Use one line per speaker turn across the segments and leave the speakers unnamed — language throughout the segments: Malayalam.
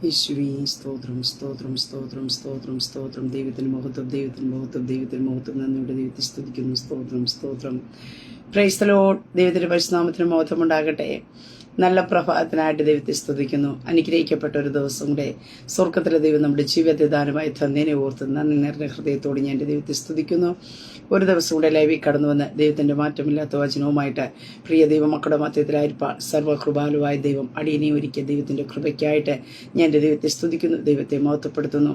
യേശുവേ സ്തോത്രം സ്തോത്രം സ്തോത്രം സ്തോത്രം സ്തോത്രം. ദൈവത്തിന് മഹത്വം, ദൈവത്തിന് മഹത്വം, ദൈവത്തിന് മഹത്വം. നന്ദിയുടെ ദൈവത്തെ സ്തുതിക്കുന്നു. സ്തോത്രം സ്തോത്രം. Praise the Lord. ദൈവത്തിന്റെ പരിശുദ്ധനാമത്തിന് മഹത്വം ഉണ്ടാകട്ടെ. നല്ല പ്രഭാതത്തിനായിട്ട് ദൈവത്തെ സ്തുതിക്കുന്നു. അനുഗ്രഹിക്കപ്പെട്ട ഒരു ദിവസം കൂടെ സ്വർഗത്തിലെ ദൈവം നമ്മുടെ ജീവിതത്തെ ദാനമായി തന്നതിനെ ഓർത്ത് നന്ദി നിറഞ്ഞ ഹൃദയത്തോട് ഞാൻ എൻ്റെ ദൈവത്തെ സ്തുതിക്കുന്നു. ഒരു ദിവസം കൂടെ ലൈവിൽ കടന്നു വന്ന് ദൈവത്തിന്റെ മാറ്റമില്ലാത്ത വചനവുമായിട്ട് പ്രിയ ദൈവമക്കളുടെ മധ്യത്തിലായിരിക്കാൻ സർവ്വകൃപാലുവായ ദൈവം അടിയനെ ഒരുക്കിയ ദൈവത്തിന്റെ കൃപയ്ക്കായിട്ട് ഞാൻ എൻ്റെ ദൈവത്തെ സ്തുതിക്കുന്നു, ദൈവത്തെ മഹത്വപ്പെടുത്തുന്നു.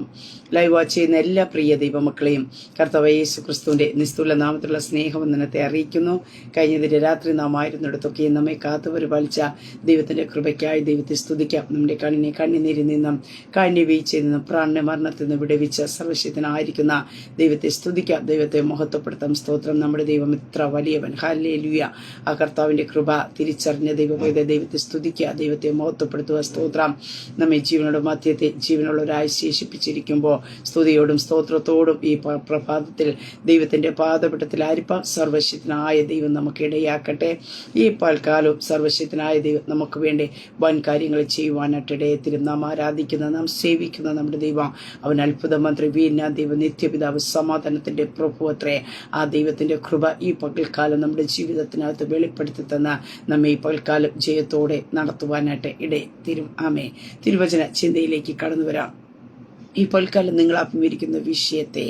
ലൈവ് വാച്ച് ചെയ്യുന്ന എല്ലാ പ്രിയ ദൈവമക്കളെയും കർത്താവ് യേശു ക്രിസ്തുവിന്റെ നിസ്തുല നാമത്തിലുള്ള സ്നേഹവന്ദനത്തെ അറിയിക്കുന്നു. കഴിഞ്ഞതിന്റെ രാത്രി നാം ആയിരുന്നിടത്തൊക്കെ നമ്മെ കാത്തുപരിപാലിച്ച ദൈവത്തിന്റെ കൃപയ്ക്കായി ദൈവത്തെ സ്തുതിക്കാം. നമ്മുടെ കണ്ണിനെ കണ്ണിനീരിൽ നിന്നും കണ്ണി വീഴ്ചയിൽ നിന്നും പ്രാണനെ മരണത്തിൽ നിന്ന് വിടുവിച്ച സർവശക്തനായിരിക്കുന്ന ദൈവത്തെ സ്തുതിക്കാം, ദൈവത്തെ മഹത്വപ്പെടുത്താം. സ്തോത്രം. നമ്മുടെ ദൈവം ഇത്ര വലിയവൻ. ഹല്ലേലൂയ. ആ കർത്താവിന്റെ കൃപ തിരിച്ചറിഞ്ഞ ദൈവത്തെ സ്തുതിക്കുക, ദൈവത്തെ മഹത്വപ്പെടുത്തുക. സ്തോത്രം. നമ്മെ ജീവനോട് മധ്യത്തെ ജീവനുള്ളവരായി ശേഷിപ്പിച്ചിരിക്കുമ്പോൾ സ്തുതിയോടും സ്തോത്രത്തോടും ഈ പ്രഭാതത്തിൽ ദൈവത്തിന്റെ പാദപീഠത്തിൽ ആയിരിക്കാം സർവശക്തനായ ദൈവം നമുക്ക് ഇടയാക്കട്ടെ. ഈ പൽക്കാലവും സർവശക്തനായ ദൈവം നമുക്ക് വേണ്ടി വൻ കാര്യങ്ങൾ ചെയ്യുവാനായിട്ടിടയത്തിലും നാം ആരാധിക്കുന്ന, നാം സേവിക്കുന്ന നമ്മുടെ ദൈവം അവൻ അത്ഭുത മന്ത്രി, വീന ദൈവം, നിത്യപിതാവ്, സമാധാനത്തിന്റെ പ്രഭുവത്രേ. ആ ദൈവത്തിന്റെ കൃപ ഈ പകൽക്കാലം നമ്മുടെ ജീവിതത്തിനകത്ത് വെളിപ്പെടുത്തി തന്ന നമ്മെ ഈ പകൽക്കാലം ജയത്തോടെ നടത്തുവാനായിട്ട് ഇടയത്തിരും. ആമേ. തിരുവചന ചിന്തയിലേക്ക് കടന്നു വരാം. ഈ പൽക്കാലം നിങ്ങൾ അഭിമുഖീകരിക്കുന്ന വിഷയത്തെ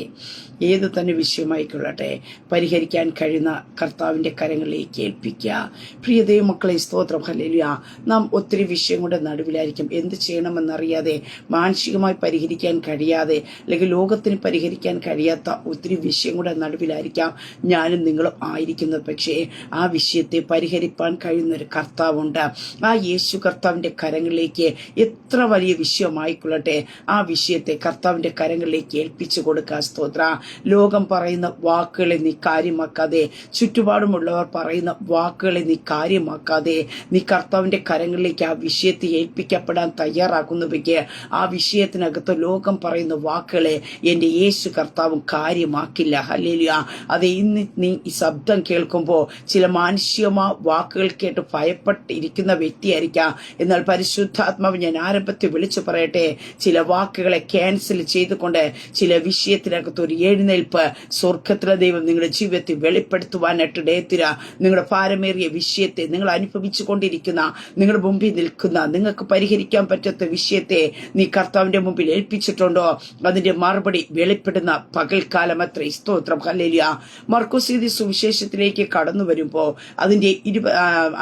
ഏത് തന്നെ വിഷയമായിക്കൊള്ളട്ടെ പരിഹരിക്കാൻ കഴിയുന്ന കർത്താവിന്റെ കരങ്ങളിലേക്ക് ഏൽപ്പിക്കുക. പ്രിയ ദൈവമക്കളെ സ്തോത്രം. ഹല്ലേലൂയ. നാം ഒത്തിരി വിഷയങ്ങളുടെ നടുവിലായിരിക്കും. എന്ത് ചെയ്യണമെന്നറിയാതെ, മാനസികമായി പരിഹരിക്കാൻ കഴിയാതെ, അല്ലെങ്കിൽ ലോകത്തിന് പരിഹരിക്കാൻ കഴിയാത്ത ഒത്തിരി വിഷയങ്ങളുടെ നടുവിലായിരിക്കാം ഞാനും നിങ്ങളും ആയിരിക്കുന്നത്. പക്ഷേ ആ വിഷയത്തെ പരിഹരിപ്പാൻ കഴിയുന്നൊരു കർത്താവുണ്ട്. ആ യേശു കർത്താവിന്റെ കരങ്ങളിലേക്ക് എത്ര വലിയ വിഷയമായിക്കൊള്ളട്ടെ ആ വിഷയത്തെ കർത്താവിന്റെ കരങ്ങളിലേക്ക് ഏൽപ്പിച്ചു കൊടുക്കുക. സ്തോത്ര. ലോകം പറയുന്ന വാക്കുകളെ നീ കാര്യമാക്കാതെ, ചുറ്റുപാടുമുള്ളവർ പറയുന്ന വാക്കുകളെ നീ കാര്യമാക്കാതെ, നീ കർത്താവിന്റെ കരങ്ങളിലേക്ക് ആ വിഷയത്തെ ഏൽപ്പിക്കപ്പെടാൻ തയ്യാറാകുന്നുവെങ്കിൽ ആ വിഷയത്തിനകത്ത് ലോകം പറയുന്ന വാക്കുകളെ എന്റെ യേശു കർത്താവും കാര്യമാക്കില്ല. ഹല്ലേലൂയ. അത് ഇന്ന് നീ ഈ ശബ്ദം കേൾക്കുമ്പോൾ ചില മാനുഷികമായ വാക്കുകൾ കേട്ട് ഭയപ്പെട്ടിരിക്കുന്ന വ്യക്തിയായിരിക്കാം. എന്നാൽ പരിശുദ്ധാത്മാവ് ഞാൻ ആരംഭത്തിൽ വിളിച്ചു പറയട്ടെ, ചില വാക്കുകളെ ക്യാൻസൽ ചെയ്തുകൊണ്ട് ചില വിഷയത്തിനകത്ത് ഒരു എഴുന്നേൽപ്പ് സ്വർഗത്തിലെ ദൈവം നിങ്ങളുടെ ജീവിതത്തിൽ വെളിപ്പെടുത്തുവാനായിട്ട് ഇടയത്തിര. നിങ്ങളുടെ ഭാരമേറിയ വിഷയത്തെ, നിങ്ങൾ അനുഭവിച്ചു കൊണ്ടിരിക്കുന്ന, നിങ്ങളുടെ മുമ്പിൽ നിൽക്കുന്ന, നിങ്ങൾക്ക് പരിഹരിക്കാൻ പറ്റാത്ത വിഷയത്തെ നീ കർത്താവിന്റെ മുമ്പിൽ ഏൽപ്പിച്ചിട്ടുണ്ടോ? അതിന്റെ മറുപടി വെളിപ്പെടുന്ന പകൽക്കാലം അത്രേ. സ്തോത്രം. ഹല്ലേലൂയ. മർക്കോസ് സുവിശേഷത്തിലേക്ക് കടന്നു വരുമ്പോൾ അതിന്റെ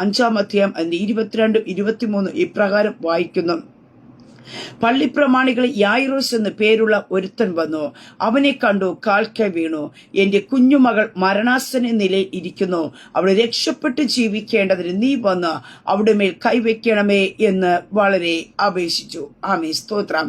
5-ാം അധ്യായം അതിന്റെ 22, 23 ഇപ്രകാരം വായിക്കുന്നു. പള്ളിപ്രമാണികൾ യായിറോസ് എന്ന് പേരുള്ള ഒരുത്തൻ വന്നു. അവനെ കണ്ടു കാൽക്കൽ വീണു. എന്റെ കുഞ്ഞുമകൾ മരണാസന നിലയിൽ ഇരിക്കുന്നു, അവളെ രക്ഷപ്പെട്ട് ജീവിക്കേണ്ടതിന് നീ വന്ന് അവിടെ മേൽ കൈവയ്ക്കണമേ എന്ന് വളരെ അപേക്ഷിച്ചു. ആമേ. സ്തോത്രം.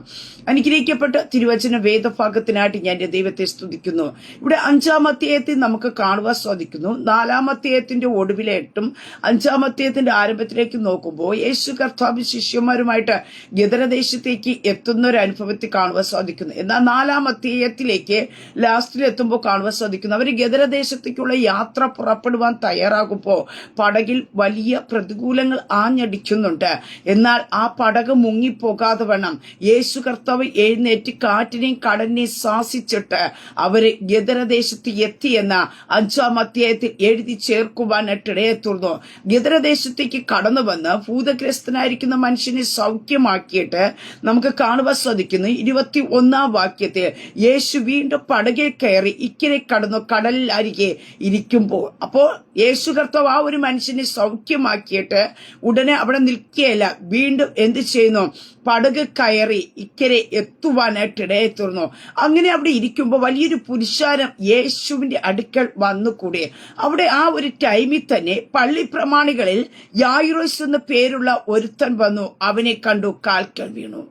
അനുഗ്രഹിക്കപ്പെട്ട തിരുവചന വേദഭാഗത്തിനായിട്ട് ഞാൻ എന്റെ ദൈവത്തെ സ്തുതിക്കുന്നു. ഇവിടെ 5-ാം അധ്യായത്തിൽ നമുക്ക് കാണുവാൻ സാധിക്കുന്നു. 4-ാം അധ്യായത്തിന്റെ ഒടുവിലേട്ടും 5-ാം അധ്യായത്തിന്റെ ആരംഭത്തിലേക്ക് നോക്കുമ്പോൾ യേശു കർത്താവ് ശിഷ്യന്മാരുമായിട്ട് ഗദരദേശത്തേക്ക് എത്തുന്ന ഒരു അനുഭവത്തിൽ കാണുവാൻ സാധിക്കുന്നു. എന്നാൽ 4-ാം അധ്യായത്തിലേക്ക് ലാസ്റ്റിൽ എത്തുമ്പോൾ കാണുവാൻ സാധിക്കുന്നു അവർ ഗദരദേശത്തേക്കുള്ള യാത്ര പുറപ്പെടുവാൻ തയ്യാറാകുമ്പോൾ പടകിൽ വലിയ പ്രതികൂലങ്ങൾ ആഞ്ഞടിക്കുന്നുണ്ട്. എന്നാൽ ആ പടക് മുങ്ങിപ്പോകാതെ വണ്ണം യേശു കർത്താവ് എഴുന്നേറ്റ് കാറ്റിനെയും കടലിനെയും ശാസിച്ചിട്ട് അവര് ഗദരദേശത്ത് എത്തിയെന്ന 5-ാം അധ്യായത്തിൽ എഴുതി ചേർക്കുവാനായിട്ട് ഇടയെത്തുന്നു. ഗദരദേശത്തേക്ക് കടന്നു വന്ന് ഭൂതഗ്രസ്തനായിരിക്കുന്ന മനുഷ്യനെ സൗഖ്യമാക്കിയിട്ട് നമുക്ക് കാണുവാൻ സാധിക്കുന്നു. 21-ാം വാക്യത്തിൽ യേശു വീണ്ടും പടകിൽ കയറി ഇക്കരെ കടന്നു കടലിൽ അരികെ ഇരിക്കുമ്പോൾ, അപ്പോൾ യേശു കർത്താവ് ആ ഒരു മനുഷ്യനെ സൗഖ്യമാക്കിയിട്ട് ഉടനെ അവിടെ നിൽക്കുകയല്ല, വീണ്ടും എന്ത് ചെയ്യുന്നു? പടക് കയറി ഇക്കരെ എത്തുവാനായിട്ട് ഇടയെത്തുന്നു. അങ്ങനെ അവിടെ ഇരിക്കുമ്പോൾ വലിയൊരു പുരുഷാരം യേശുവിന്റെ അടുക്കൽ വന്നുകൂടി. അവിടെ ആ ഒരു ടൈമിൽ തന്നെ പള്ളി പ്രമാണികളിൽ യായിറോസ് എന്ന പേരുള്ള ഒരുത്തൻ വന്നു. അവനെ കണ്ടു കാൽക്കൽ വീണു.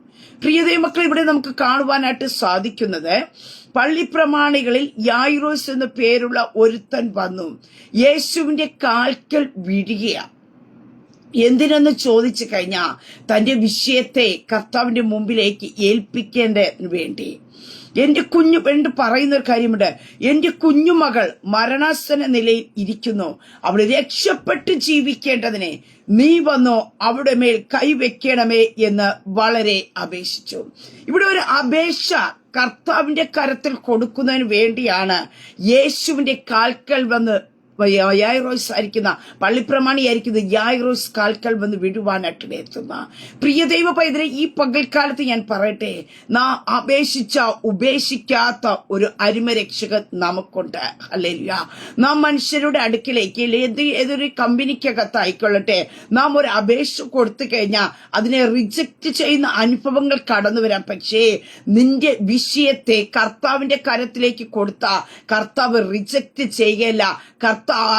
പ്രിയതേ മക്കൾ, ഇവിടെ നമുക്ക് കാണുവാനായിട്ട് സാധിക്കുന്നത് പള്ളിപ്രമാണികളിൽ യായിറോസ് എന്ന പേരുള്ള ഒരുത്തൻ വന്നു യേശുവിന്റെ കാൽക്കൽ വീഴുകയാണ്. എന്തിനെന്ന് ചോദിച്ചു കഴിഞ്ഞാൽ തന്റെ വിഷയത്തെ കർത്താവിന്റെ മുമ്പിലേക്ക് ഏൽപ്പിക്കേണ്ടതിന് വേണ്ടി. എന്റെ പറയുന്ന ഒരു കാര്യമുണ്ട്. എന്റെ കുഞ്ഞുമകൾ മരണാസന്ന നിലയിൽ ഇരിക്കുന്നു, അവൾ രക്ഷപ്പെട്ട് ജീവിക്കേണ്ടതിനെ നീ വന്നോ അവളുടെ മേൽ കൈവെക്കണമേ എന്ന് വളരെ അപേക്ഷിച്ചു. ഇവിടെ ഒരു അപേക്ഷ കർത്താവിന്റെ കരത്തിൽ കൊടുക്കുന്നതിന് വേണ്ടിയാണ് യേശുവിന്റെ കാൽക്കൽ വന്ന് യായിറോസ് ആയിരിക്കുന്ന പള്ളിപ്രമാണിയായിരിക്കുന്ന യായിറോസ് കാൽക്കൽ വന്ന് വിടുവാനായിട്ട് എത്തുന്ന പ്രിയ ദൈവ പൈതലെ, ഈ പകൽക്കാലത്ത് ഞാൻ പറയട്ടെ, നാം അപേക്ഷിച്ച ഉപേക്ഷിക്കാത്ത ഒരു അരുമരക്ഷകൻ നമുക്കുണ്ട്. ഹല്ലേലൂയ. നാം മനുഷ്യരുടെ അടുക്കിലേക്ക് ഏതൊരു കമ്പനിക്കകത്തായിക്കൊള്ളട്ടെ, നാം ഒരു അപേക്ഷ കൊടുത്തു കഴിഞ്ഞാൽ അതിനെ റിജക്റ്റ് ചെയ്യുന്ന അനുഭവങ്ങൾ കടന്നു വരാം. പക്ഷേ നിന്റെ വിഷയത്തെ കർത്താവിന്റെ കരത്തിലേക്ക് കൊടുത്ത കർത്താവ് റിജക്റ്റ് ചെയ്യുകയില്ല.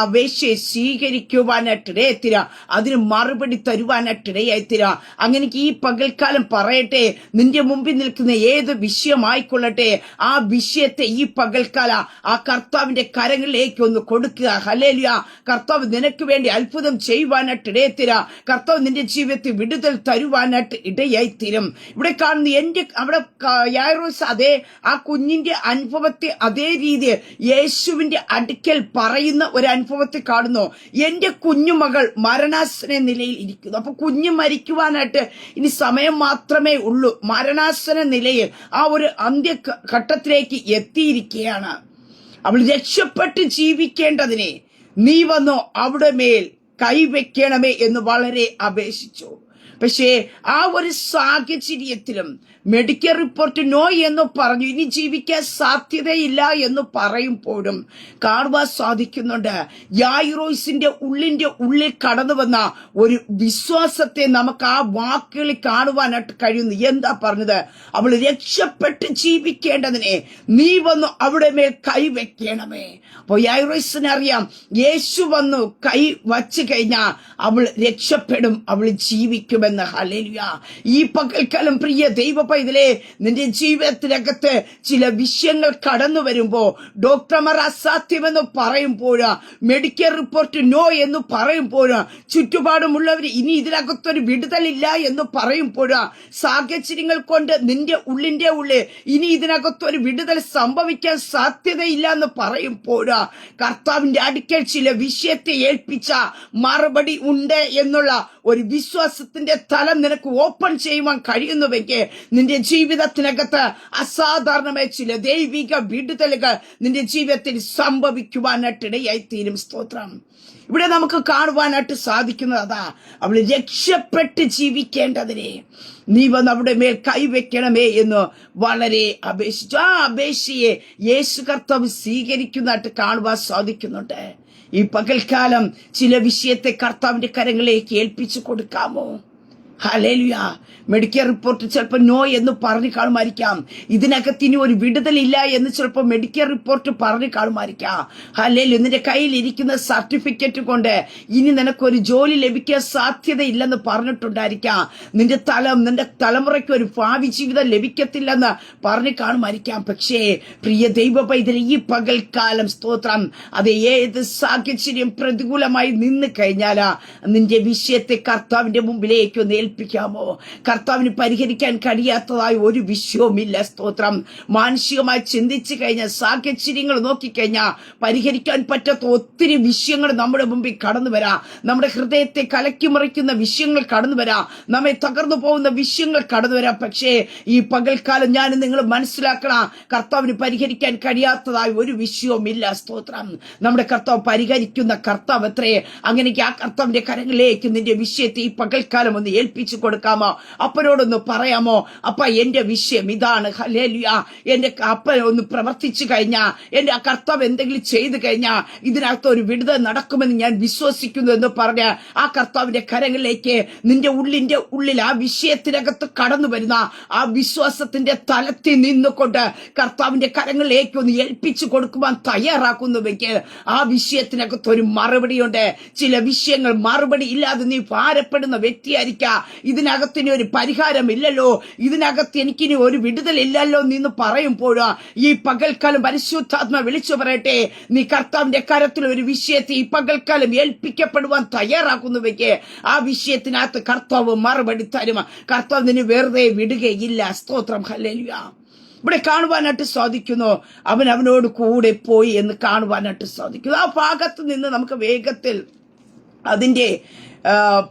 അപേക്ഷയെ സ്വീകരിക്കുവാനായിട്ടിടയത്തിര, അതിന് മറുപടി തരുവാനായിട്ടിടയായിത്തിര. അങ്ങനെ ഈ പകൽക്കാലം പറയട്ടെ, നിന്റെ മുമ്പിൽ നിൽക്കുന്ന ഏത് വിഷയമായിക്കൊള്ളട്ടെ, ആ വിഷയത്തെ ഈ പകൽക്കാല ആ കർത്താവിന്റെ കരങ്ങളിലേക്ക് ഒന്ന് കൊടുക്കുക. ഹല്ലേലൂയ. കർത്താവ് നിനക്ക് വേണ്ടി അത്ഭുതം ചെയ്യുവാനായിട്ടിടയത്തിര. കർത്താവ് നിന്റെ ജീവിതത്തിൽ വിടുതൽ തരുവാനായിട്ട് ഇടയായിത്തീരും. ഇവിടെ കാണുന്ന അവിടെ യായിറോസ് അതേ ആ കുഞ്ഞിന്റെ അനുഭവത്തെ അതേ രീതിയിൽ യേശുവിന്റെ അടുക്കൽ പറയുന്ന ഒരു അനുഭവത്തെ കാണുന്നു. എന്റെ കുഞ്ഞുമകൾ മരണാസന നിലയിൽ ഇരിക്കുന്നു. അപ്പൊ കുഞ്ഞു മരിക്കുവാനായിട്ട് ഇനി സമയം മാത്രമേ ഉള്ളൂ. മരണാസന നിലയിൽ ആ ഒരു അന്ത്യഘട്ടത്തിലേക്ക് എത്തിയിരിക്കുകയാണ്. അവൾ രക്ഷപ്പെട്ട് ജീവിക്കേണ്ടതിനെ നീ വന്നോ അവിടെ മേൽ കൈവെക്കണമേ എന്ന് വളരെ അപേക്ഷിച്ചു. പക്ഷേ ആ ഒരു സാഹചര്യത്തിലും മെഡിക്കൽ റിപ്പോർട്ട് നോ എന്ന് പറഞ്ഞു, ഇനി ജീവിക്കാൻ സാധ്യതയില്ല എന്ന് പറയുമ്പോഴും കാണുവാൻ സാധിക്കുന്നുണ്ട് യായിറോസിന്റെ ഉള്ളിൽ കടന്നു വന്ന ഒരു വിശ്വാസത്തെ നമുക്ക് ആ വാക്കുകളിൽ കാണുവാനായിട്ട് കഴിയുന്നു. എന്താ പറഞ്ഞത്? അവൾ രക്ഷപ്പെട്ട് ജീവിക്കേണ്ടതിനെ നീ വന്നു അവിടെ മേൽ കൈവെക്കണമേ. അപ്പൊ യായിറോസിന് അറിയാം, യേശു വന്നു കൈ വച്ചു കഴിഞ്ഞാൽ അവൾ രക്ഷപ്പെടും, അവൾ ജീവിക്കുമെന്ന്. ഹല്ലേലൂയ. ഈ പകൽക്കാലം പ്രിയ ദൈവ പൈതലേ, നിന്റെ ജീവിതത്തിനകത്ത് ചില വിഷയങ്ങൾ കടന്നു വരുമ്പോ ഡോക്ടർമാർ അസാധ്യമെന്ന് പറയുമ്പോഴാ, മെഡിക്കൽ റിപ്പോർട്ട് നോ എന്ന് പറയുമ്പോഴാ, ചുറ്റുപാടുമുള്ളവർ ഇനി ഇതിനകത്തൊരു വിടുതലില്ല എന്ന് പറയുമ്പോഴാ, സാഹചര്യങ്ങൾ കൊണ്ട് നിന്റെ ഉള്ളിന്റെ ഉള്ളിൽ ഇനി ഇതിനകത്തൊരു വിടുതൽ സംഭവിക്കാൻ സാധ്യതയില്ല എന്ന് പറയുമ്പോഴാ, കർത്താവിന്റെ അടുക്കൽ ചില വിഷയത്തെ ഏൽപ്പിച്ച മറുപടി ഉണ്ട് എന്നുള്ള ഒരു വിശ്വാസത്തിന്റെ തലം നിനക്ക് ഓപ്പൺ ചെയ്യുവാൻ കഴിയുന്നുവെങ്കിൽ നിന്റെ ജീവിതത്തിനകത്ത് അസാധാരണമായ ചില ദൈവിക വിടുതലുകൾ നിന്റെ ജീവിതത്തിൽ സംഭവിക്കുവാനായിട്ടിടയായി തീരും. സ്തോത്രം. ഇവിടെ നമുക്ക് കാണുവാനായിട്ട് സാധിക്കുന്നത് അതാ, അവൾ രക്ഷപ്പെട്ട് ജീവിക്കേണ്ടതിനെ നീ വന്ന് അവിടെ മേൽ കൈവെക്കണമേ എന്ന് വളരെ അപേക്ഷിച്ചു. ആ അപേക്ഷയെ യേശു കർത്താവ് സ്വീകരിക്കുന്നതായിട്ട് കാണുവാൻ സാധിക്കുന്നുണ്ട്. ഈ പകൽക്കാലം ചില വിഷയത്തെ കർത്താവിന്റെ കരങ്ങളിലേക്ക് ഏൽപ്പിച്ചു കൊടുക്കാമോ? ഹല്ലേലൂയ. മെഡിക്കൽ റിപ്പോർട്ട് ചിലപ്പോൾ നോ എന്ന് പറഞ്ഞു കാണുമായിരിക്കാം. ഇതിനകത്ത് ഇനി ഒരു വിടുതലില്ല എന്ന് ചിലപ്പോൾ മെഡിക്കൽ റിപ്പോർട്ട് പറഞ്ഞു കാണുമായിരിക്കാം. ഹല്ലേലൂയ. നിന്റെ കയ്യിൽ ഇരിക്കുന്ന സർട്ടിഫിക്കറ്റ് കൊണ്ട് ഇനി നിനക്കൊരു ജോലി ലഭിക്കാൻ സാധ്യതയില്ലെന്ന് പറഞ്ഞിട്ടുണ്ടായിരിക്കാം. നിന്റെ തലമുറയ്ക്ക് ഒരു ഭാവി ജീവിതം ലഭിക്കത്തില്ലെന്ന് പറഞ്ഞു കാണുമായിരിക്കാം. പക്ഷേ പ്രിയ ദൈവ പൈതൽ, ഈ പകൽക്കാലം സ്തോത്രം, അത് ഏത് സാഹചര്യം പ്രതികൂലമായി നിന്ന് കഴിഞ്ഞാലാ നിന്റെ വിഷയത്തെ കർത്താവിന്റെ മുമ്പിലേക്ക് ഒന്ന് ഏൽപ്പിക്കാമോ? കർത്താവിന് പരിഹരിക്കാൻ കഴിയാത്തതായ ഒരു വിഷയവുമില്ല. സ്തോത്രം. മാനസികമായി ചിന്തിച്ചു കഴിഞ്ഞാൽ, സാഹചര്യങ്ങൾ നോക്കിക്കഴിഞ്ഞാൽ പരിഹരിക്കാൻ പറ്റാത്ത ഒത്തിരി വിഷയങ്ങൾ നമ്മുടെ മുമ്പിൽ കടന്നു വരാം. നമ്മുടെ ഹൃദയത്തെ കലക്കിമറിക്കുന്ന വിഷയങ്ങൾ കടന്നു വരാം. നമ്മെ തകർന്നു പോകുന്ന വിഷയങ്ങൾ കടന്നു വരാം. പക്ഷേ ഈ പകൽക്കാലം ഞാൻ നിങ്ങൾ മനസ്സിലാക്കണം, കർത്താവിന് പരിഹരിക്കാൻ കഴിയാത്തതായ ഒരു വിഷയവുമില്ല. സ്തോത്രം. നമ്മുടെ കർത്താവ് പരിഹരിക്കുന്ന കർത്താവ് എത്രേ. അങ്ങനെ ആ കർത്താവിന്റെ കരങ്ങളിലേക്ക് നിന്റെ വിഷയത്തെ ഈ പകൽക്കാലം ഒന്ന് ഏൽപ്പിച്ചു കൊടുക്കാമോ? അപ്പനോടൊന്ന് പറയാമോ? അപ്പ എന്റെ വിഷയം ഇതാണ്. ഹല്ലേലൂയ. എന്റെ അപ്പൻ ഒന്ന് പ്രവർത്തിച്ചു കഴിഞ്ഞാൽ, എന്റെ ആ കർത്താവ് എന്തെങ്കിലും ചെയ്തു കഴിഞ്ഞാൽ ഇതിനകത്ത് ഒരു വിടുതൽ നടക്കുമെന്ന് ഞാൻ വിശ്വസിക്കുന്നു എന്ന് പറഞ്ഞ് ആ കർത്താവിന്റെ കരങ്ങളിലേക്ക് നിന്റെ ഉള്ളിൽ ആ വിഷയത്തിനകത്ത് കടന്നു വരുന്ന ആ വിശ്വാസത്തിന്റെ തലത്തിൽ നിന്നുകൊണ്ട് കർത്താവിന്റെ കരങ്ങളിലേക്ക് ഒന്ന് ഏൽപ്പിച്ചു കൊടുക്കുവാൻ തയ്യാറാക്കുന്നുവെങ്കിൽ ആ വിഷയത്തിനകത്ത് ഒരു മറുപടിയുണ്ട്. ചില വിഷയങ്ങൾ മറുപടി ഇല്ലാതെ നീ ഭാരപ്പെടുന്ന വ്യക്തിയായിരിക്കാം. ഇതിനകത്തിന് ഒരു പരിഹാരമില്ലല്ലോ, ഇതിനകത്ത് എനിക്കിനി ഒരു വിടുതലില്ലല്ലോ എന്ന് പറയുമ്പോഴാ ഈ പകൽക്കാലം പരിശുദ്ധാത്മ വിളിച്ചു പറയട്ടെ, നീ കർത്താവിന്റെ കരത്തിൽ ഒരു വിഷയത്തെ ഈ പകൽക്കാലം ഏൽപ്പിക്കപ്പെടുവാൻ തയ്യാറാക്കുന്നുവെക്ക് ആ വിഷയത്തിനകത്ത് കർത്താവ് മറുപടി തരും. കർത്താവ് നിന്നെ വെറുതെ വിടുകയില്ല. സ്തോത്രം, ഹല്ലേലൂയ. ഇവിടെ കാണുവാനായിട്ട് സാധിക്കുന്നു, അവനോട് കൂടെ പോയി എന്ന് കാണുവാനായിട്ട് സാധിക്കുന്നു. ആ ഭാഗത്ത് നിന്ന് നമുക്ക് വേഗത്തിൽ അതിന്റെ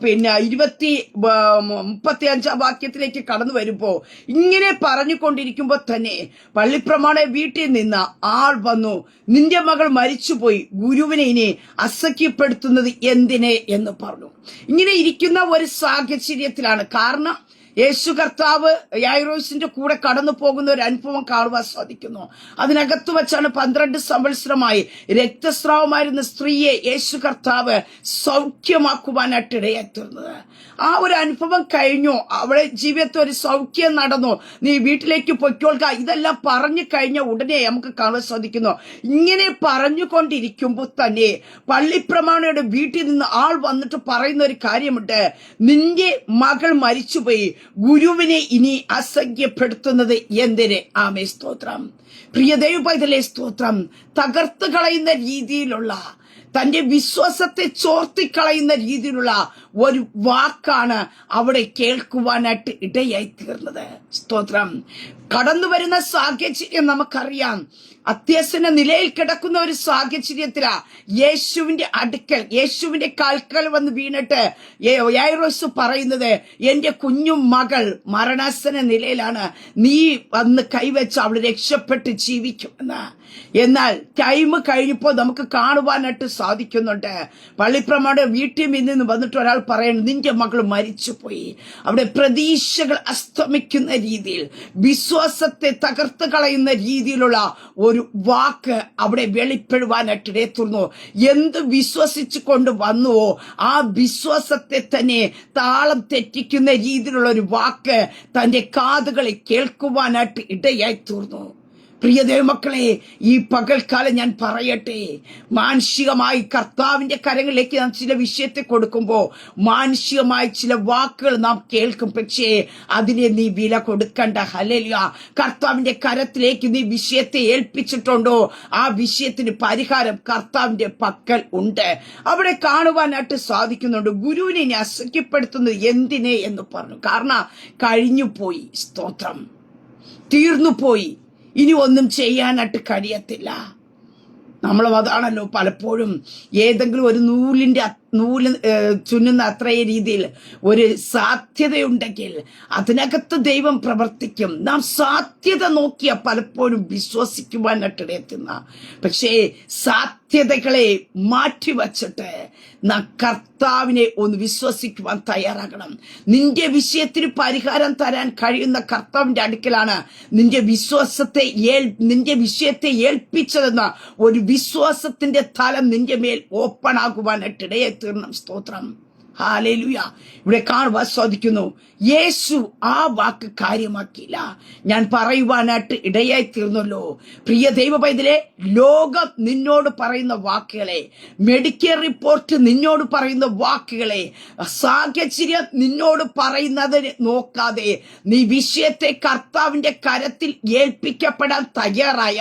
35 വാക്യത്തിലേക്ക് കടന്നു വരുമ്പോ ഇങ്ങനെ പറഞ്ഞുകൊണ്ടിരിക്കുമ്പോ തന്നെ പള്ളിപ്രമാണ വീട്ടിൽ നിന്ന് ആൾ വന്നു, നിന്റെ മകൾ മരിച്ചുപോയി, ഗുരുവിനെ ഇനി അസഖ്യപ്പെടുത്തുന്നത് എന്തിനെ എന്ന് പറഞ്ഞു. ഇങ്ങനെ ഇരിക്കുന്ന ഒരു സാഹചര്യത്തിലാണ്. കാരണം യേശു കർത്താവ് യായിറോസിന്റെ കൂടെ കടന്നു പോകുന്ന ഒരു അനുഭവം കാണുവാൻ സാധിക്കുന്നു. അതിനകത്ത് വെച്ചാണ് 12 സംവത്സരമായി രക്തസ്രാവമായിരുന്ന സ്ത്രീയെ യേശു കർത്താവ് സൗഖ്യമാക്കുവാനായിട്ട് ഇടയായിത്തീർന്നത്. ആ ഒരു അനുഭവം കഴിഞ്ഞു, അവളെ ജീവിതത്തിൽ ഒരു സൗഖ്യം നടന്നു, നീ വീട്ടിലേക്ക് പൊയ്ക്കൊള്ളുക, ഇതെല്ലാം പറഞ്ഞു കഴിഞ്ഞ ഉടനെ നമുക്ക് കാണാൻ സാധിക്കുന്നു. ഇങ്ങനെ പറഞ്ഞുകൊണ്ടിരിക്കുമ്പോൾ തന്നെ പള്ളിപ്രമാണിയുടെ വീട്ടിൽ നിന്ന് ആൾ വന്നിട്ട് പറയുന്ന ഒരു കാര്യമുണ്ട്, നിന്റെ മകൾ മരിച്ചുപോയി, ഗുരുവിനെ ഇനി അസഖ്യപ്പെടുത്തുന്നത് എന്തിന്? ആമേ, സ്തോത്രം. പ്രിയ ദൈവപൈതലേ, സ്തോത്രം. തകർത്ത് കളയുന്ന രീതിയിലുള്ള, തന്റെ വിശ്വാസത്തെ ചോർത്തിക്കളയുന്ന രീതിയിലുള്ള ഒരു വാക്കാണ് അവിടെ കേൾക്കുവാനായിട്ട് ഇടയായി തീർന്നത്. സ്തോത്രം. കടന്നു വരുന്ന സാഹചര്യം നമുക്കറിയാം. അത്യാസന്ന നിലയിൽ കിടക്കുന്ന ഒരു സാഹചര്യത്തിലാ യേശുവിന്റെ അടുക്കൽ, യേശുവിന്റെ കാൽക്കൽ വന്ന് വീണിട്ട് യായിറോസ് പറയുന്നത്, എന്റെ കുഞ്ഞു മകൾ മരണാസന്ന നിലയിലാണ്, നീ വന്ന് കൈവച്ച് അവൾ രക്ഷപ്പെട്ട് ജീവിക്കുമെന്ന്. എന്നാൽ ടൈം കഴിഞ്ഞപ്പോൾ നമുക്ക് കാണുവാനായിട്ട് സാധിക്കുന്നുണ്ട്, പള്ളിപ്രമാണ വീട്ടിൽ നിന്ന് വന്നിട്ട് ഒരാൾ പറയുന്നത്, നിന്റെ മകൾ മരിച്ചുപോയി. അവിടെ പ്രതീക്ഷകൾ അസ്തമിക്കുന്ന രീതിയിൽ, വിശ്വാസത്തെ തകർത്ത് കളയുന്ന രീതിയിലുള്ള ഒരു വാക്ക് അവിടെ വെളിപ്പെടുവാനായിട്ട് ഇടയായിത്തീർന്നു. എന്ത് വിശ്വസിച്ചു കൊണ്ട് വന്നുവോ ആ വിശ്വാസത്തെ തന്നെ താളം തെറ്റിക്കുന്ന രീതിയിലുള്ള ഒരു വാക്ക് തന്റെ കാതുകളിൽ കേൾക്കുവാനായിട്ട് ഇടയായിത്തീർന്നു. പ്രിയ ദൈവമക്കളെ, ഈ പകൽക്കാലം ഞാൻ പറയട്ടെ, മാനുഷികമായി കർത്താവിന്റെ കരങ്ങളിലേക്ക് നാം ചില വിഷയത്തെ കൊടുക്കുമ്പോൾ മാനുഷികമായി ചില വാക്കുകൾ നാം കേൾക്കും, പക്ഷേ അതിനെ നീ വില കൊടുക്കണ്ട. ഹല്ലേലൂയ. കർത്താവിന്റെ കരത്തിലേക്ക് നീ വിഷയത്തെ ഏൽപ്പിച്ചിട്ടുണ്ടോ, ആ വിഷയത്തിന് പരിഹാരം കർത്താവിന്റെ പക്കൽ ഉണ്ട്. അവിടെ കാണുവാനായിട്ട് സാധിക്കുന്നുണ്ട്, ഗുരുവിനെ ഇനി അസഖ്യപ്പെടുത്തുന്നത് എന്തിനെ എന്ന് പറഞ്ഞു. കാരണം കഴിഞ്ഞു പോയി, സ്തോത്രം, തീർന്നു പോയി, ഇനി ഒന്നും ചെയ്യാനായിട്ട് കഴിയത്തില്ല. നമ്മളും അതാണല്ലോ പലപ്പോഴും ഏതെങ്കിലും ഒരു നൂല് ചുന്നുന്ന അത്രയും രീതിയിൽ ഒരു സാധ്യതയുണ്ടെങ്കിൽ അതിനകത്ത് ദൈവം പ്രവർത്തിക്കും. നാം സാധ്യത നോക്കിയ പലപ്പോഴും വിശ്വസിക്കുവാനായിട്ടെത്തുന്ന, പക്ഷേ സാധ്യതകളെ മാറ്റിവച്ചിട്ട് നാം കർത്താവിനെ ഒന്ന് വിശ്വസിക്കുവാൻ തയ്യാറാകണം. നിന്റെ വിഷയത്തിന് പരിഹാരം തരാൻ കഴിയുന്ന കർത്താവിന്റെ അടുക്കലാണ് നിന്റെ വിഷയത്തെ ഏൽപ്പിച്ചതെന്ന ഒരു വിശ്വാസത്തിന്റെ തലം നിന്റെ മേൽ ഓപ്പൺ ആകുവാനായിട്ട് ഇടയായിത്തീർണം. സ്തോത്രം, ഹല്ലേലൂയ. ഇവിടെ കാണുവാൻ സാധിക്കുന്നു, യേശു ആ വാക്ക് കാര്യമാക്കിയില്ല. ഞാൻ പറയുവാനായിട്ട് ഇടയായി തീർന്നല്ലോ. പ്രിയ ദൈവ പൈതലേ, ലോകം നിന്നോട് പറയുന്ന വാക്കുകളെ, മെഡിക്കൽ റിപ്പോർട്ട് നിന്നോട് പറയുന്ന വാക്കുകളെ, സാഹചര്യം നിന്നോട് പറയുന്നതിന് നോക്കാതെ നീ വിഷയത്തെ കർത്താവിന്റെ കരത്തിൽ ഏൽപ്പിക്കപ്പെടാൻ തയ്യാറായ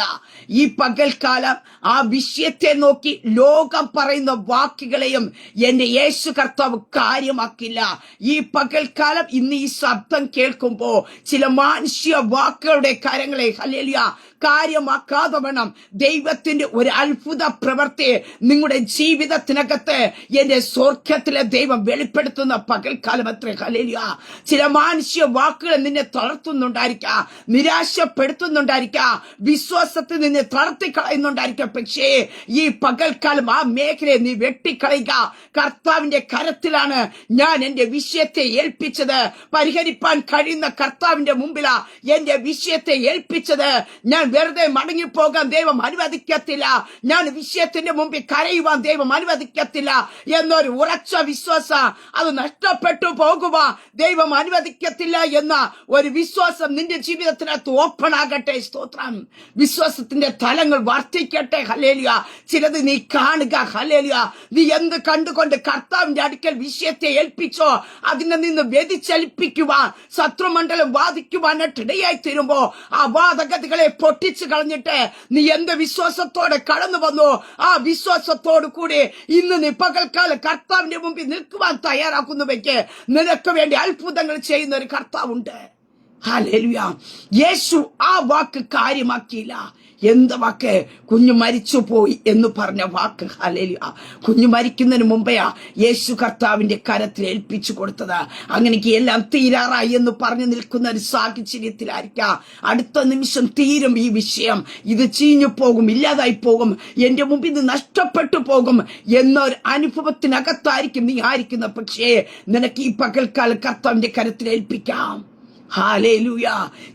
ഈ പകൽക്കാലം ആ വിഷയത്തെ നോക്കി ലോകം പറയുന്ന വാക്കുകളെയും എന്റെ യേശു കർത്താവ് കാര്യമാക്കില്ല. ഈ പകൽക്കാലം ഇന്ന് ഈ ശബ്ദം കേൾക്കുമ്പോ ചില മാനുഷിക വാക്കുകളുടെ കാര്യങ്ങളെ ഹല്ലേലൂയ കാര്യമാക്കാതെ വേണം ദൈവത്തിന്റെ ഒരു അത്ഭുത പ്രവൃത്തി നിങ്ങളുടെ ജീവിതത്തിനകത്ത് എന്റെ സ്വർഗത്തിലെ ദൈവം വെളിപ്പെടുത്തുന്ന പകൽക്കാലം അത്ര. ഹല്ലേലൂയ. ചില മാനുഷിക വാക്കുകൾ നിന്നെ തളർത്തുന്നുണ്ടായിരിക്കാം, നിരാശപ്പെടുത്തുന്നുണ്ടായിരിക്കാം, വിശ്വാസത്തിൽ നിന്നെ തളർത്തിക്കളയുന്നുണ്ടായിരിക്കാം. പക്ഷേ ഈ പകൽക്കാലം ആ മേഖലയെ നീ വെട്ടിക്കളയുക. കർത്താവിന്റെ കരത്തിലാണ് ഞാൻ എന്റെ വിഷയത്തെ ഏൽപ്പിച്ചത്. പരിഹരിപ്പാൻ കഴിയുന്ന കർത്താവിന്റെ മുമ്പിലാ എന്റെ വിഷയത്തെ ഏൽപ്പിച്ചത്. ഞാൻ വെറുതെ മടങ്ങിപ്പോകാൻ ദൈവം അനുവദിക്കത്തില്ല. ഞാൻ വിഷയത്തിന്റെ മുമ്പിൽ കരയുവാൻ ദൈവം അനുവദിക്കത്തില്ല എന്നൊരു ഉറച്ച വിശ്വാസം, അത് നഷ്ടപ്പെട്ടു പോകുക ദൈവം അനുവദിക്കത്തില്ല എന്ന ഒരു വിശ്വാസം നിന്റെ ജീവിതത്തിനകത്ത് ഓപ്പൺ ആകട്ടെ. സ്തോത്രം. വിശ്വാസത്തിന്റെ തലങ്ങൾ വർദ്ധിക്കട്ടെ. ഹല്ലേലൂയ. ചിലത് നീ കാണുക. ഹല്ലേലൂയ. നീ എന്ത് കണ്ടുകൊണ്ട് കർത്താവിന്റെ അടുക്കൽ വിഷയത്തെ ഏൽപ്പിച്ചോ അതിനെ നിന്ന് വ്യതിചലിപ്പിക്കുവാൻ ശത്രുമണ്ഡലം വാദിക്കുവാനായിട്ട് ഇടയായി തീരുമ്പോ ആ വാദഗതികളെ പൊട്ടിച്ചു കളഞ്ഞിട്ട് നീ എന്ത് വിശ്വാസത്തോടെ കടന്നു വന്നു, ആ വിശ്വാസത്തോടു കൂടി ഇന്ന് നീ പകൽക്കാലം കർത്താവിന്റെ മുമ്പിൽ നിൽക്കുവാൻ തയ്യാറാക്കുന്നുവെക്ക് നിനക്ക് വേണ്ടി അത്ഭുതങ്ങൾ ചെയ്യുന്ന ഒരു കർത്താവുണ്ട്. ഹല്ലേലൂയ. യേശു ആ വാക്ക് കാര്യമാക്കിയില്ല. എന്ത് വാക്ക്? കുഞ്ഞു മരിച്ചു പോയി എന്ന് പറഞ്ഞ വാക്ക്. ഹല്ലേലൂയ. കുഞ്ഞു മരിക്കുന്നതിന് മുമ്പെയാ യേശു കർത്താവിന്റെ കരത്തിൽ ഏൽപ്പിച്ചു കൊടുത്തത്. അങ്ങനെക്ക് എല്ലാം തീരാറായി എന്ന് പറഞ്ഞു നിൽക്കുന്ന ഒരു സാഹചര്യത്തിലായിരിക്കാം അടുത്ത നിമിഷം തീരും ഈ വിഷയം, ഇത് ചീഞ്ഞു പോകും, ഇല്ലാതായി പോകും, എന്റെ മുമ്പിൽ നിന്ന് നഷ്ടപ്പെട്ടു പോകും എന്നൊരു അനുഭവത്തിനകത്തായിരിക്കും നീ ആയിരിക്കുന്നത്. പക്ഷേ നിനക്ക് ഈ പകൽക്കാലം കർത്താവിന്റെ കരത്തിൽ ഏൽപ്പിക്കാം. ഹല്ലേലൂയ.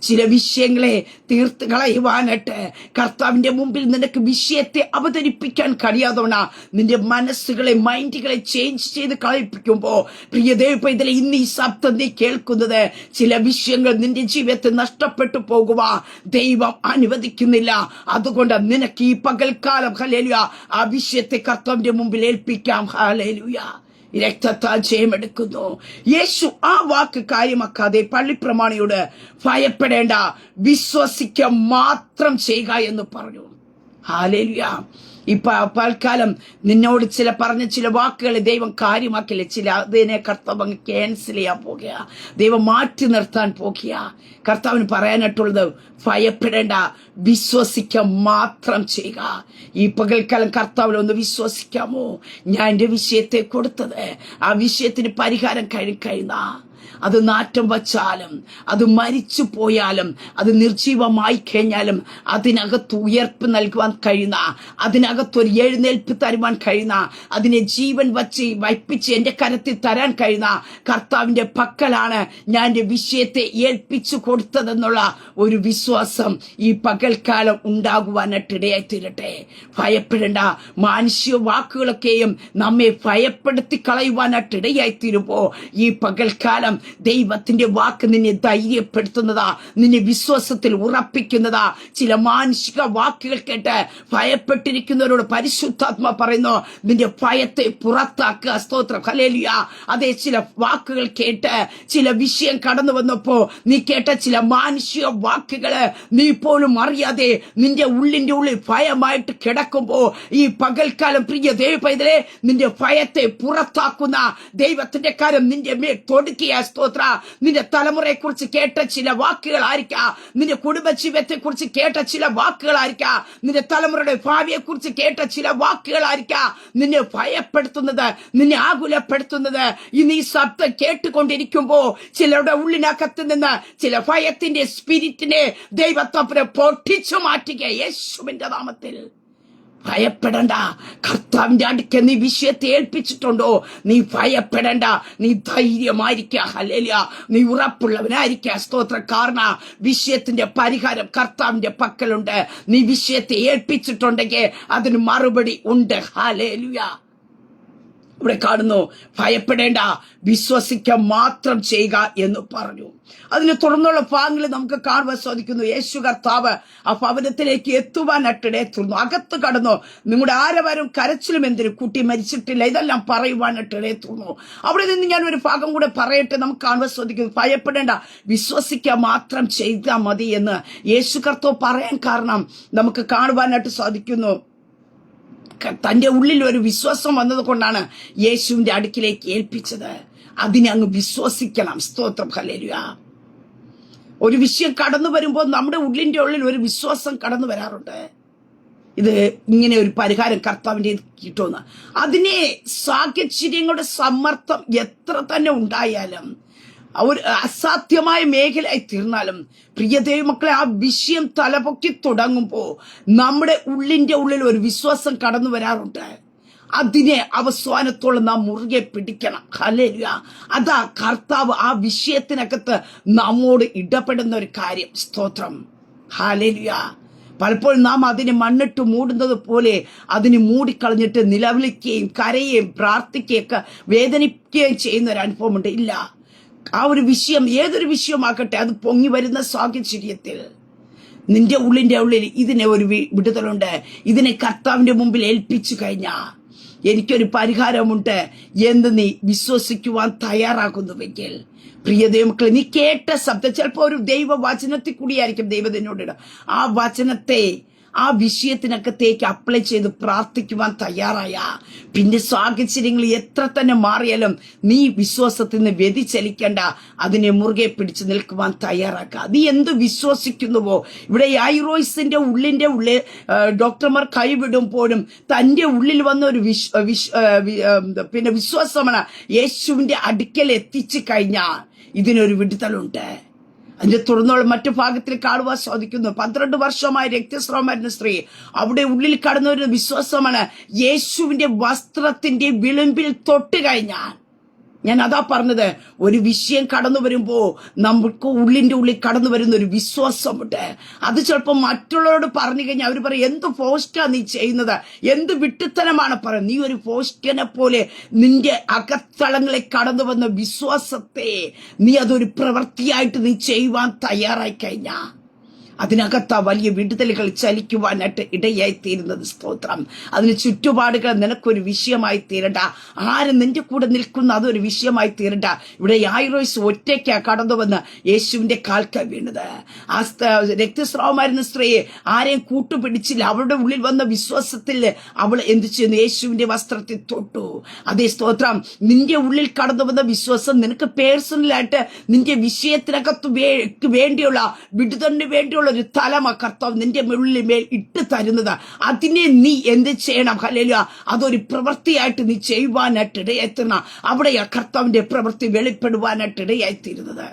ചില വിഷയങ്ങളെ തീർത്ത് കളയുവാനായിട്ട് കർത്താവിന്റെ മുമ്പിൽ നിനക്ക് വിഷയത്തെ അവതരിപ്പിക്കാൻ കഴിയാതോണ നിന്റെ മനസ്സുകളെ, മൈൻഡുകളെ ചേഞ്ച് ചെയ്ത് കളയിപ്പിക്കുമ്പോ പ്രിയ ദൈവപൈതലേ, ഇന്ന് ഈ ശബ്ദം നീ കേൾക്കുന്നത്, ചില വിഷയങ്ങൾ നിന്റെ ജീവിതത്തിൽ നഷ്ടപ്പെട്ടു പോകുക ദൈവം അനുവദിക്കുന്നില്ല. അതുകൊണ്ട് നിനക്ക് ഈ പകൽക്കാലം ഹല്ലേലൂയ ആ വിഷയത്തെ കർത്താവിന്റെ മുമ്പിൽ ഏൽപ്പിക്കാം. ഹല്ലേലൂയ. രക്തത്താൽ ജയമെടുക്കുന്നു. യേശു ആ വാക്ക് കാര്യമാക്കാതെ പള്ളിപ്രമാണിയോട് ഭയപ്പെടേണ്ട, വിശ്വസിക്കുക മാത്രം ചെയ്യുക എന്ന് പറഞ്ഞു. ഹല്ലേലൂയ. ഇപ്പൊ പൽക്കാലം നിന്നോട് പറഞ്ഞ ചില വാക്കുകളെ ദൈവം കാര്യമാക്കില്ല. അതിനെ കർത്താവ് അങ്ങ് ക്യാൻസൽ ചെയ്യാൻ പോകുക, ദൈവം മാറ്റി നിർത്താൻ പോകുക. കർത്താവിന് പറയാനായിട്ടുള്ളത് ഭയപ്പെടേണ്ട, വിശ്വസിക്കുക മാത്രം ചെയ്യുക. ഈ പകൽക്കാലം കർത്താവിൽ ഒന്ന് വിശ്വസിക്കാമോ? ഞാൻ എന്റെ വിഷയത്തെ കൊടുത്തത്, ആ വിഷയത്തിന് പരിഹാരം കഴിയുന്ന, അത് നാറ്റം വച്ചാലും, അത് മരിച്ചു പോയാലും, അത് നിർജീവമായി കഴിഞ്ഞാലും അതിനകത്ത് ഉയർപ്പ് നൽകുവാൻ കഴിയുന്ന, അതിനകത്തൊരു എഴുന്നേൽപ്പ് തരുവാൻ കഴിയുന്ന, അതിനെ ജീവൻ വയ്പ്പിച്ച് എന്റെ കരത്തിൽ തരാൻ കഴിയുന്ന കർത്താവിന്റെ പക്കലാണ് ഞാൻ എന്റെ വിഷയത്തെ ഏൽപ്പിച്ചു കൊടുത്തതെന്നുള്ള ഒരു വിശ്വാസം ഈ പകൽക്കാലം ഉണ്ടാകുവാനായിട്ട് ഇടയായി തീരട്ടെ. ഭയപ്പെടേണ്ട. മാനുഷിക വാക്കുകളൊക്കെയും നമ്മെ ഭയപ്പെടുത്തി കളയുവാനായിട്ട് ഇടയായി തീരുമ്പോ ഈ പകൽക്കാലം ദൈവത്തിന്റെ വാക്ക് നിന്നെ ധൈര്യപ്പെടുത്തുന്നതാ, നിന്നെ വിശ്വാസത്തിൽ ഉറപ്പിക്കുന്നതാ. ചില മാനുഷിക വാക്കുകൾ കേട്ട് ഭയപ്പെട്ടിരിക്കുന്നവരോട് പരിശുദ്ധാത്മ പറയുന്നു, നിന്റെ ഭയത്തെ പുറത്താക്കുക. സ്തോത്രം. ഹല്ലേലൂയ. അതേ, ചില വാക്കുകൾ കേട്ട്, ചില വിഷയം കടന്നു വന്നപ്പോ നീ കേട്ട ചില മാനുഷിക വാക്കുകള് നീ പോലും അറിയാതെ നിന്റെ ഉള്ളിന്റെ ഉള്ളിൽ ഭയമായിട്ട് കിടക്കുമ്പോ ഈ പകൽക്കാലം പ്രിയ ദൈവപൈതലേ, നിന്റെ ഭയത്തെ പുറത്താക്കുന്ന ദൈവത്തിന്റെ കാര്യം നിന്റെ മേൽ തൊടുക്കുക. സ്തോത്ര. നിന്റെ തലമുറയെ കുറിച്ച് കേട്ട ചില വാക്കുകളായിരിക്കാം, നിന്റെ കുടുംബജീവിതത്തെ കുറിച്ച് കേട്ട ചില വാക്കുകളായിരിക്കാം, നിന്റെ തലമുറയുടെ ഭാവിയെ കുറിച്ച് കേട്ട ചില വാക്കുകളായിരിക്കാം നിന്നെ ഭയപ്പെടുത്തുന്നത്, നിന്നെ ആകുലപ്പെടുത്തുന്നത്. ഇന്ന് ഈ ശബ്ദം കേട്ടുകൊണ്ടിരിക്കുമ്പോ ചിലരുടെ ഉള്ളിനകത്ത് നിന്ന് ചില ഭയത്തിന്റെ സ്പിരിറ്റിനെ ദൈവത്തപ്പനെ പൊട്ടിച്ചു മാറ്റുക യേശുവിന്റെ നാമത്തിൽ. ഭയപ്പെടണ്ട. കർത്താവിന്റെ അടുക്ക നീ വിഷയത്തെ ഏൽപ്പിച്ചിട്ടുണ്ടോ? നീ ഭയപ്പെടണ്ട, നീ ധൈര്യമായിരിക്കുക. ഹല്ലേലൂയ. നീ ഉറപ്പുള്ളവനായിരിക്കുക. സ്തോത്ര. കാരണം വിഷയത്തിന്റെ പരിഹാരം കർത്താവിന്റെ പക്കലുണ്ട്. നീ വിഷയത്തെ ഏൽപ്പിച്ചിട്ടുണ്ടെങ്കിൽ അതിന് മറുപടി ഉണ്ട്. ഹല്ലേലൂയ. ഇവിടെ കാണുന്നു, ഭയപ്പെടേണ്ട, വിശ്വസിക്കുക മാത്രം ചെയ്യുക എന്ന് പറഞ്ഞു. അതിന് തുടർന്നുള്ള ഭാഗങ്ങളിൽ നമുക്ക് കാണുവാൻ സാധിക്കുന്നു, യേശു കർത്താവ് ആ ഭവനത്തിലേക്ക് എത്തുവാനായിട്ടിടെ തുറന്നു. അകത്ത് കടന്നു. നിങ്ങളുടെ ആരവരും കരച്ചിലും എന്തിനും, കുട്ടി മരിച്ചിട്ടില്ല, ഇതെല്ലാം പറയുവാനായിട്ടിടെ തുറന്നു. അവിടെ നിന്ന് ഞാൻ ഒരു ഭാഗം കൂടെ പറയട്ടെ. നമുക്ക് കാണുവാൻ സാധിക്കുന്നു, ഭയപ്പെടേണ്ട, വിശ്വസിക്കുക മാത്രം ചെയ്താൽ മതി എന്ന് യേശു കർത്താവ് പറയാൻ കാരണം നമുക്ക് കാണുവാനായിട്ട് സാധിക്കുന്നു. തന്റെ ഉള്ളിൽ ഒരു വിശ്വാസം വന്നത് കൊണ്ടാണ് യേശുവിന്റെ അടുക്കിലേക്ക് ഏൽപ്പിച്ചത്. അതിനെ അങ്ങ് വിശ്വസിക്കണം. സ്തോത്രം. ഹല്ലേലൂയ. ഒരു വിഷയം കടന്നു വരുമ്പോൾ നമ്മുടെ ഉള്ളിന്റെ ഉള്ളിൽ ഒരു വിശ്വാസം കടന്നു വരാറുണ്ട്, ഇത് ഇങ്ങനെ ഒരു പരിഹാരം കർത്താവിന്റെ കിട്ടുമെന്ന്. അതിനെ സാഹചര്യങ്ങളുടെ സമ്മർദ്ദം എത്ര തന്നെ ഉണ്ടായാലും, ഒരു അസാധ്യമായ മേഖലയായി തീർന്നാലും, പ്രിയ ദൈവമക്കളെ, ആ വിഷയം തലപൊക്കി തുടങ്ങുമ്പോ നമ്മുടെ ഉള്ളിന്റെ ഉള്ളിൽ ഒരു വിശ്വാസം കടന്നു വരാറുണ്ട്. അതിനെ അവസാനത്തോളം നാം മുറുകെ പിടിക്കണം. ഹല്ലേലൂയ. അതാ കർത്താവ് ആ വിഷയത്തിനകത്ത് നമ്മോട് ഇടപെടുന്ന ഒരു കാര്യം. സ്തോത്രം. ഹല്ലേലൂയ. പലപ്പോഴും നാം അതിനെ മണ്ണിട്ട് മൂടുന്നത് പോലെ അതിനെ മൂടിക്കളഞ്ഞിട്ട് നിലവിളിക്കുകയും കരയുകയും പ്രാർത്ഥിക്കുകയൊക്കെ വേദനിക്കുകയും ചെയ്യുന്ന ഒരു അനുഭവമുണ്ട്. ഇല്ല, ആ ഒരു വിഷയം ഏതൊരു വിഷയമാകട്ടെ, അത് പൊങ്ങി വരുന്ന സാഹചര്യത്തിൽ നിന്റെ ഉള്ളിൽ ഇതിനെ ഒരു വിടുതലുണ്ട്. ഇതിനെ കർത്താവിന്റെ മുമ്പിൽ ഏൽപ്പിച്ചു കഴിഞ്ഞാൽ എനിക്കൊരു പരിഹാരമുണ്ട് എന്ന് നീ വിശ്വസിക്കുവാൻ തയ്യാറാകുന്നുവെങ്കിൽ, പ്രിയ ദൈവമക്കളെ, നീ കേട്ട ശബ്ദം ചിലപ്പോൾ ഒരു ദൈവവചനത്തിൽ കൂടിയായിരിക്കും ദൈവം നിന്നോട് ആ വചനത്തെ ആ വിഷയത്തിനകത്തേക്ക് അപ്ലൈ ചെയ്ത് പ്രാർത്ഥിക്കുവാൻ തയ്യാറായ പിന്നെ സാഹചര്യങ്ങൾ എത്ര തന്നെ മാറിയാലും നീ വിശ്വാസത്തിൽ നിന്ന് വ്യതിചലിക്കേണ്ട, അതിനെ മുറുകെ പിടിച്ചു നിൽക്കുവാൻ തയ്യാറാക്കുക. നീ എന്ത് വിശ്വസിക്കുന്നുവോ, ഇവിടെ യായിറോസിന്റെ ഉള്ളിൽ ഡോക്ടർമാർ കൈവിടുമ്പോഴും തന്റെ ഉള്ളിൽ വന്ന ഒരു പിന്നെ വിശ്വാസമാണ് യേശുവിന്റെ അടുക്കൽ എത്തിച്ചു കഴിഞ്ഞാൽ ഇതിനൊരു വിടുതലുണ്ട്. അതിന്റെ തുടർന്നുള്ള മറ്റു ഭാഗത്തിൽ കാണുവാൻ സാധിക്കുന്നു. 12 വർഷമായി രക്തസ്രാവമായിരുന്ന സ്ത്രീ, അവിടെ ഉള്ളിൽ കടന്ന ഒരു വിശ്വാസമാണ് യേശുവിന്റെ വസ്ത്രത്തിന്റെ വിളിമ്പിൽ തൊട്ട് കഴിഞ്ഞാൽ. ഞാൻ അതാ പറഞ്ഞത്, ഒരു വിഷയം കടന്നു വരുമ്പോ നമുക്ക് ഉള്ളിന്റെ ഉള്ളിൽ കടന്നു വരുന്ന ഒരു വിശ്വാസമുണ്ട്. അത് ചിലപ്പോൾ മറ്റുള്ളവരോട് പറഞ്ഞു കഴിഞ്ഞാൽ അവർ പറയും, എന്ത് പോസ്റ്റാ നീ ചെയ്യുന്നത്, എന്ത് വിട്ടുത്തരമാണ് പറയുന്നത്. നീ ഒരു പോസ്റ്റിനെ പോലെ നിന്റെ അകത്തളങ്ങളെ കടന്നു വന്ന വിശ്വാസത്തെ നീ അതൊരു പ്രവൃത്തിയായിട്ട് നീ ചെയ്യുവാൻ തയ്യാറായി കഴിഞ്ഞാ അതിനകത്ത് വലിയ വിടുതലുകൾ ചലിക്കുവാനായിട്ട് ഇടയായി തീരുന്നത്. സ്തോത്രം. അതിന് ചുറ്റുപാടുകൾ നിനക്കൊരു വിഷയമായി തീരണ്ട. ആര് നിന്റെ കൂടെ നിൽക്കുന്ന അതൊരു വിഷയമായി തീരണ്ട. ഇവിടെ യായിറോസ് ഒറ്റയ്ക്കാ കടന്നു വന്ന് യേശുവിന്റെ കാൽക്ക വീണത്. ആ രക്തസ്രാവമായിരുന്ന സ്ത്രീയെ ആരെയും കൂട്ടുപിടിച്ചില്ല. അവളുടെ ഉള്ളിൽ വന്ന വിശ്വാസത്തിൽ അവൾ എന്ത് ചെയ്യുന്നു, യേശുവിന്റെ വസ്ത്രത്തിൽ തൊട്ടു. അതേ സ്തോത്രം. നിന്റെ ഉള്ളിൽ കടന്നു വന്ന വിശ്വാസം നിനക്ക് പേഴ്സണലായിട്ട് നിന്റെ വിഷയത്തിനകത്ത് വേണ്ടിയുള്ള വിടുതലിന് വേണ്ടിയുള്ള ഒരു തലമ കർത്താവ് നിന്റെ ഉള്ളിൽ മേൽ ഇട്ട് തരുന്നത്. അതിനെ നീ എന്ത് ചെയ്യണം? ഹല്ലേലൂയ. അതൊരു പ്രവൃത്തിയായിട്ട് നീ ചെയ്യുവാനായിട്ട് ഇടയായിത്തീരണം. അവിടെയാ കർത്താവിന്റെ പ്രവൃത്തി വെളിപ്പെടുവാനായിട്ട് ഇടയായിത്തീരുന്നത്.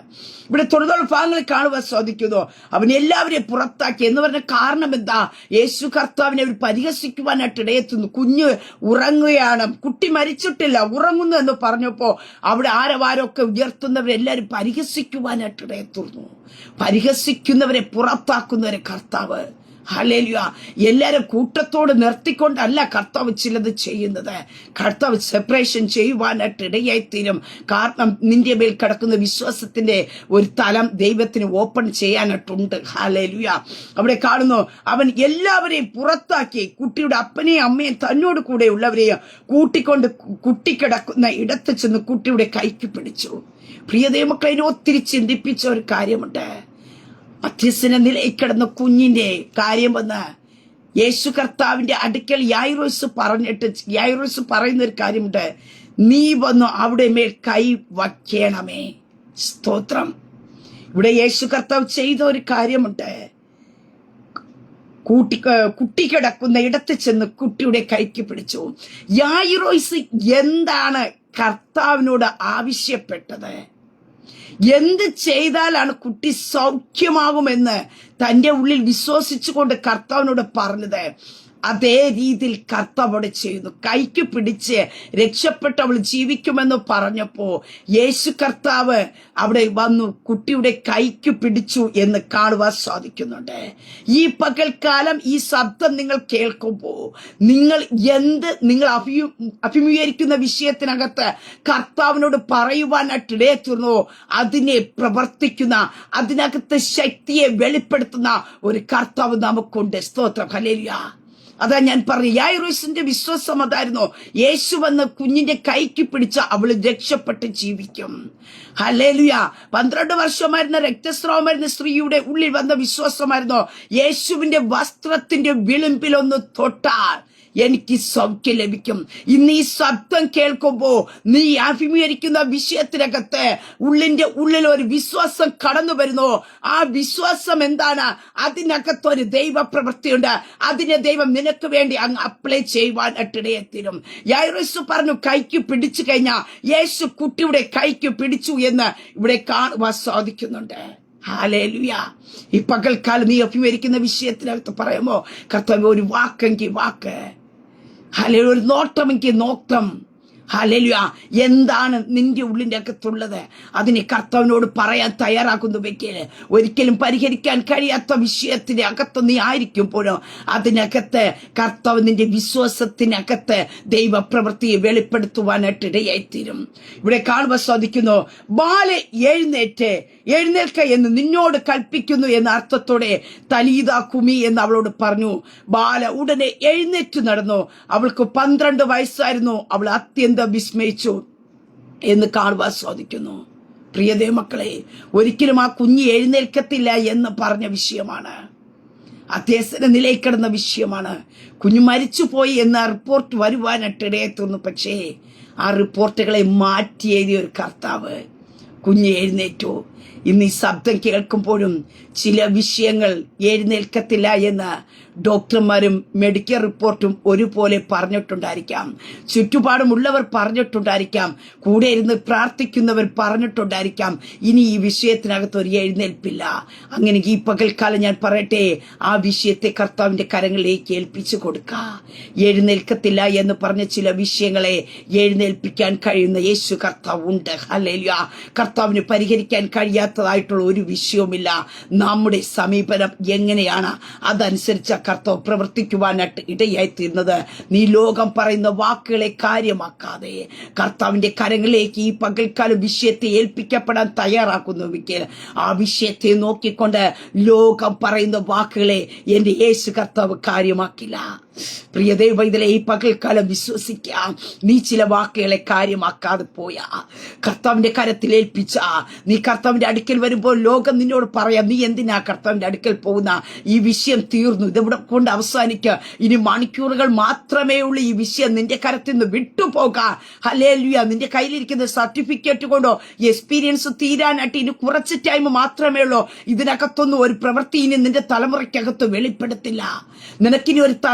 ഇവിടെ തുടർന്നുള്ള ഭാഗങ്ങളിൽ കാണുവാൻ സാധിക്കുന്നു. അവൻ എല്ലാവരെയും പുറത്താക്കി എന്ന് പറഞ്ഞ കാരണം എന്താ? യേശു കർത്താവിനെ അവർ പരിഹസിക്കുവാനായിട്ട് ഇടയെത്തുന്നു. കുഞ്ഞ് ഉറങ്ങുകയാണ്, കുട്ടി മരിച്ചിട്ടില്ല, ഉറങ്ങുന്നു എന്ന് പറഞ്ഞപ്പോ അവിടെ ആരവാരൊക്കെ ഉയർത്തുന്നവരെല്ലാവരും പരിഹസിക്കുവാനായിട്ട് ഇടയെത്തുന്നു. പരിഹസിക്കുന്നവരെ പുറത്താക്കുന്നവരെ കർത്താവ്, ഹല്ലേലൂയ, എല്ലാരും കൂട്ടത്തോട് നിർത്തിക്കൊണ്ടല്ല കർത്താവ് ചിലത് ചെയ്യുന്നത്. കർത്താവ് സെപ്പറേഷൻ ചെയ്യുവാനായിട്ട് ഇടയായിത്തീരും. കാരണം നിന്റെ മേൽ കിടക്കുന്ന വിശ്വാസത്തിന്റെ ഒരു തലം ദൈവത്തിന് ഓപ്പൺ ചെയ്യാനായിട്ടുണ്ട്. ഹല്ലേലൂയ. അവിടെ കാണുന്നു, അവൻ എല്ലാവരെയും പുറത്താക്കി കുട്ടിയുടെ അപ്പനെയും അമ്മയും തന്നോട് കൂടെ ഉള്ളവരെയും കൂട്ടിക്കൊണ്ട് കുട്ടി കിടക്കുന്ന ഇടത്ത് ചെന്ന് കുട്ടിയുടെ കൈക്ക് പിടിച്ചു. പ്രിയ ദൈവമക്കളെ, ഒത്തിരി ചിന്തിപ്പിച്ച ഒരു കാര്യമുണ്ട്. മധ്യസ്ഥന നിലയിൽ കിടന്ന കുഞ്ഞിന്റെ കാര്യം വന്ന് യേശു കർത്താവിന്റെ അടുക്കൽ യായിറോസ് പറയുന്ന ഒരു കാര്യമുണ്ട്, നീ വന്നു അവിടെ മേൽ കൈ വയ്ക്കണമേ. സ്തോത്രം. ഇവിടെ യേശു കർത്താവ് ചെയ്ത ഒരു കാര്യമുണ്ട്. കുട്ടി കിടക്കുന്ന ഇടത്ത് ചെന്ന് കുട്ടിയുടെ കൈക്ക് പിടിച്ചു. യായിറോസ് എന്താണ് കർത്താവിനോട് ആവശ്യപ്പെട്ടത്? എന്ത് ചെയ്താലാണ് കുട്ടി സൗഖ്യമാകുമെന്ന് തന്റെ ഉള്ളിൽ വിശ്വസിച്ചുകൊണ്ട് കർത്താവിനോട് പറഞ്ഞത്? അതേ രീതിയിൽ കർത്താവ് അവിടെ ചെയ്യുന്നു. കൈക്ക് പിടിച്ച് രക്ഷപ്പെട്ടവൾ ജീവിക്കുമെന്ന് പറഞ്ഞപ്പോ യേശു കർത്താവ് അവിടെ വന്നു കുട്ടിയുടെ കൈക്ക് പിടിച്ചു എന്ന് കാണുവാൻ സാധിക്കുന്നുണ്ട്. ഈ പകൽക്കാലം ഈ ശബ്ദം നിങ്ങൾ കേൾക്കുമ്പോ നിങ്ങൾ അഭിമുഖീകരിക്കുന്ന വിഷയത്തിനകത്ത് കർത്താവിനോട് പറയുവാനായിട്ട് ഇടയെത്തുന്നു. അതിനെ പ്രവർത്തിക്കുന്ന, അതിനകത്ത് ശക്തിയെ വെളിപ്പെടുത്തുന്ന ഒരു കർത്താവ് നമുക്കുണ്ട്. സ്തോത്രം. ഹല്ലേലൂയ. അതാ ഞാൻ പറഞ്ഞു, യായിറോസിന്റെ വിശ്വാസം അതായിരുന്നു. യേശു വന്ന് കുഞ്ഞിന്റെ കൈക്ക് പിടിച്ച അവള് രക്ഷപ്പെട്ട് ജീവിക്കും. ഹല്ലേലൂയ. 12 വർഷമായിരുന്ന രക്തസ്രാവമായിരുന്ന സ്ത്രീയുടെ ഉള്ളിൽ വന്ന വിശ്വാസമായിരുന്നു, യേശുവിന്റെ വസ്ത്രത്തിന്റെ വിളിമ്പിലൊന്ന് തൊട്ടാൽ എനിക്ക് സൗഖ്യം ലഭിക്കും. ഇന്ന് ഈ ശബ്ദം കേൾക്കുമ്പോ നീ അഭിമുഖീകരിക്കുന്ന വിഷയത്തിനകത്ത് ഉള്ളിന്റെ ഉള്ളിൽ ഒരു വിശ്വാസം കടന്നു വരുന്നു. ആ വിശ്വാസം എന്താണ്? അതിനകത്തൊരു ദൈവപ്രവൃത്തിയുണ്ട്. അതിനെ ദൈവം നിനക്ക് വേണ്ടി അങ്ങ് അപ്ലൈ ചെയ്യുവാനായിട്ട് ഇടയെത്തിരും. യായിറോസ് പറഞ്ഞു, കൈക്ക് പിടിച്ചു കഴിഞ്ഞാൽ യേശു കുട്ടിയുടെ കൈക്ക് പിടിച്ചു എന്ന് ഇവിടെ കാണുവാൻ സാധിക്കുന്നുണ്ട്. ഹല്ലേലൂയ. ഈ പകൽക്കാലം നീ അഭിമുഖീകരിക്കുന്ന വിഷയത്തിനകത്ത് പറയുമ്പോ കർത്താവേ, ഒരു വാക്കെങ്കിൽ വാക്ക്, ഹല്ലേലൂയ, ഒരു നോട്ടമെങ്കിൽ നോട്ടം, ഹല്ലേലൂയ. എന്താണ് നിന്റെ ഉള്ളിന്റെ അകത്തുള്ളത്? അതിനെ കർത്താവിനോട് പറയാൻ തയ്യാറാക്കുന്നുവെങ്കിൽ ഒരിക്കലും പരിഹരിക്കാൻ കഴിയാത്ത വിഷയത്തിന്റെ അകത്ത് നീ ആയിരിക്കുമ്പോഴോ അതിനകത്ത് കർത്താവ് നിന്റെ വിശ്വാസത്തിനകത്ത് ദൈവപ്രവൃത്തിയെ വെളിപ്പെടുത്തുവാനായിട്ട് ഇടയായിത്തീരും. ഇവിടെ കാണുവാൻ സാധിക്കുന്നു, ബാലെ എഴുന്നേൽക്ക എന്ന് നിന്നോട് കൽപ്പിക്കുന്നു എന്ന അർത്ഥത്തോടെ തലീത കുമി എന്ന് അവളോട് പറഞ്ഞു. ബാല ഉടനെ എഴുന്നേറ്റ് നടന്നു. അവൾക്ക് 12 വയസ്സായിരുന്നു. അവൾ അത്യന്തം വിസ്മയിച്ചു എന്ന് കാണുവാൻ സാധിക്കുന്നു. പ്രിയ ദൈവമക്കളെ, ഒരിക്കലും ആ കുഞ്ഞ് എഴുന്നേൽക്കത്തില്ല എന്ന് പറഞ്ഞ വിഷയമാണ്. അദ്ദേഹത്തിന്റെ നിലയിൽ കിടന്ന വിഷയമാണ്. കുഞ്ഞ് മരിച്ചുപോയി എന്ന റിപ്പോർട്ട് വരുവാനായിട്ട് ഇടയെത്തുന്നു. പക്ഷേ ആ റിപ്പോർട്ടുകളെ മാറ്റി എഴുതിയ ഒരു കർത്താവ്. കുഞ്ഞ് എഴുന്നേറ്റു. ഇന്ന് ഈ ശബ്ദം കേൾക്കുമ്പോഴും ചില വിഷയങ്ങൾ എഴുന്നേൽക്കത്തില്ല എന്ന് ഡോക്ടർമാരും മെഡിക്കൽ റിപ്പോർട്ടും ഒരുപോലെ പറഞ്ഞിട്ടുണ്ടായിരിക്കാം. ചുറ്റുപാടുമുള്ളവർ പറഞ്ഞിട്ടുണ്ടായിരിക്കാം. കൂടെ ഇരുന്ന് പ്രാർത്ഥിക്കുന്നവർ പറഞ്ഞിട്ടുണ്ടായിരിക്കാം. ഇനി ഈ വിഷയത്തിനകത്ത് ഒരു എഴുന്നേൽപ്പില്ല. അങ്ങനെ ഈ പകൽക്കാലം ഞാൻ പറയട്ടെ, ആ വിഷയത്തെ കർത്താവിന്റെ കരങ്ങളിലേക്ക് ഏൽപ്പിച്ചു കൊടുക്കുക. എഴുന്നേൽക്കത്തില്ല എന്ന് പറഞ്ഞ ചില വിഷയങ്ങളെ എഴുന്നേൽപ്പിക്കാൻ കഴിയുന്ന യേശു കർത്താവ് ഉണ്ട്. ഹല്ലേലൂയ. കർത്താവിന് പരിഹരിക്കാൻ കഴിയാത്തതായിട്ടുള്ള ഒരു വിഷയവുമില്ല. നമ്മുടെ സമീപനം എങ്ങനെയാണ് അതനുസരിച്ച് കർത്താവ് പ്രവർത്തിക്കുവാനായിട്ട് ഇടയായിത്തീരുന്നത്. നീ ലോകം പറയുന്ന വാക്കുകളെ കാര്യമാക്കാതെ കർത്താവിന്റെ കരങ്ങളിലേക്ക് ഈ പകൽക്കാലം വിഷയത്തെ ഏൽപ്പിക്കപ്പെടാൻ തയ്യാറാക്കുന്നുവെങ്കിൽ ആ വിഷയത്തെ നോക്കിക്കൊണ്ട് ലോകം പറയുന്ന വാക്കുകളെ എന്റെ യേശു കർത്താവ് കാര്യമാക്കില്ല. പ്രിയ ദൈവമക്കളെ, ഈ പകൽക്കാലം വിശ്വസിക്കാം. നീ ചില വാക്കുകളെ കാര്യമാക്കാതെ പോയാ കർത്താവിന്റെ കരത്തിൽ ഏൽപ്പിച്ച നീ കർത്താവിന്റെ അടുക്കൽ വരുമ്പോൾ ലോകം നിന്നോട് പറയാം, നീ എന്തിനാ കർത്താവിന്റെ അടുക്കൽ പോകുന്ന? ഈ വിഷയം തീർന്നു, ഇതെവിടെ കൊണ്ട് അവസാനിക്കുക. ഇനി മണിക്കൂറുകൾ മാത്രമേ ഉള്ളൂ. ഈ വിഷയം നിന്റെ കരത്തിൽ നിന്ന് വിട്ടുപോകാം. ഹല്ലേലൂയ. നിന്റെ കയ്യിലിരിക്കുന്ന സർട്ടിഫിക്കറ്റ് കൊണ്ടോ എക്സ്പീരിയൻസ് തീരാനായിട്ട് ഇനി കുറച്ച് ടൈം മാത്രമേ ഉള്ളൂ. ഇതിനകത്തൊന്നും ഒരു പ്രവൃത്തി ഇനി നിന്റെ തലമുറയ്ക്കകത്ത് വെളിപ്പെടുത്തില്ല. നിനക്കിനി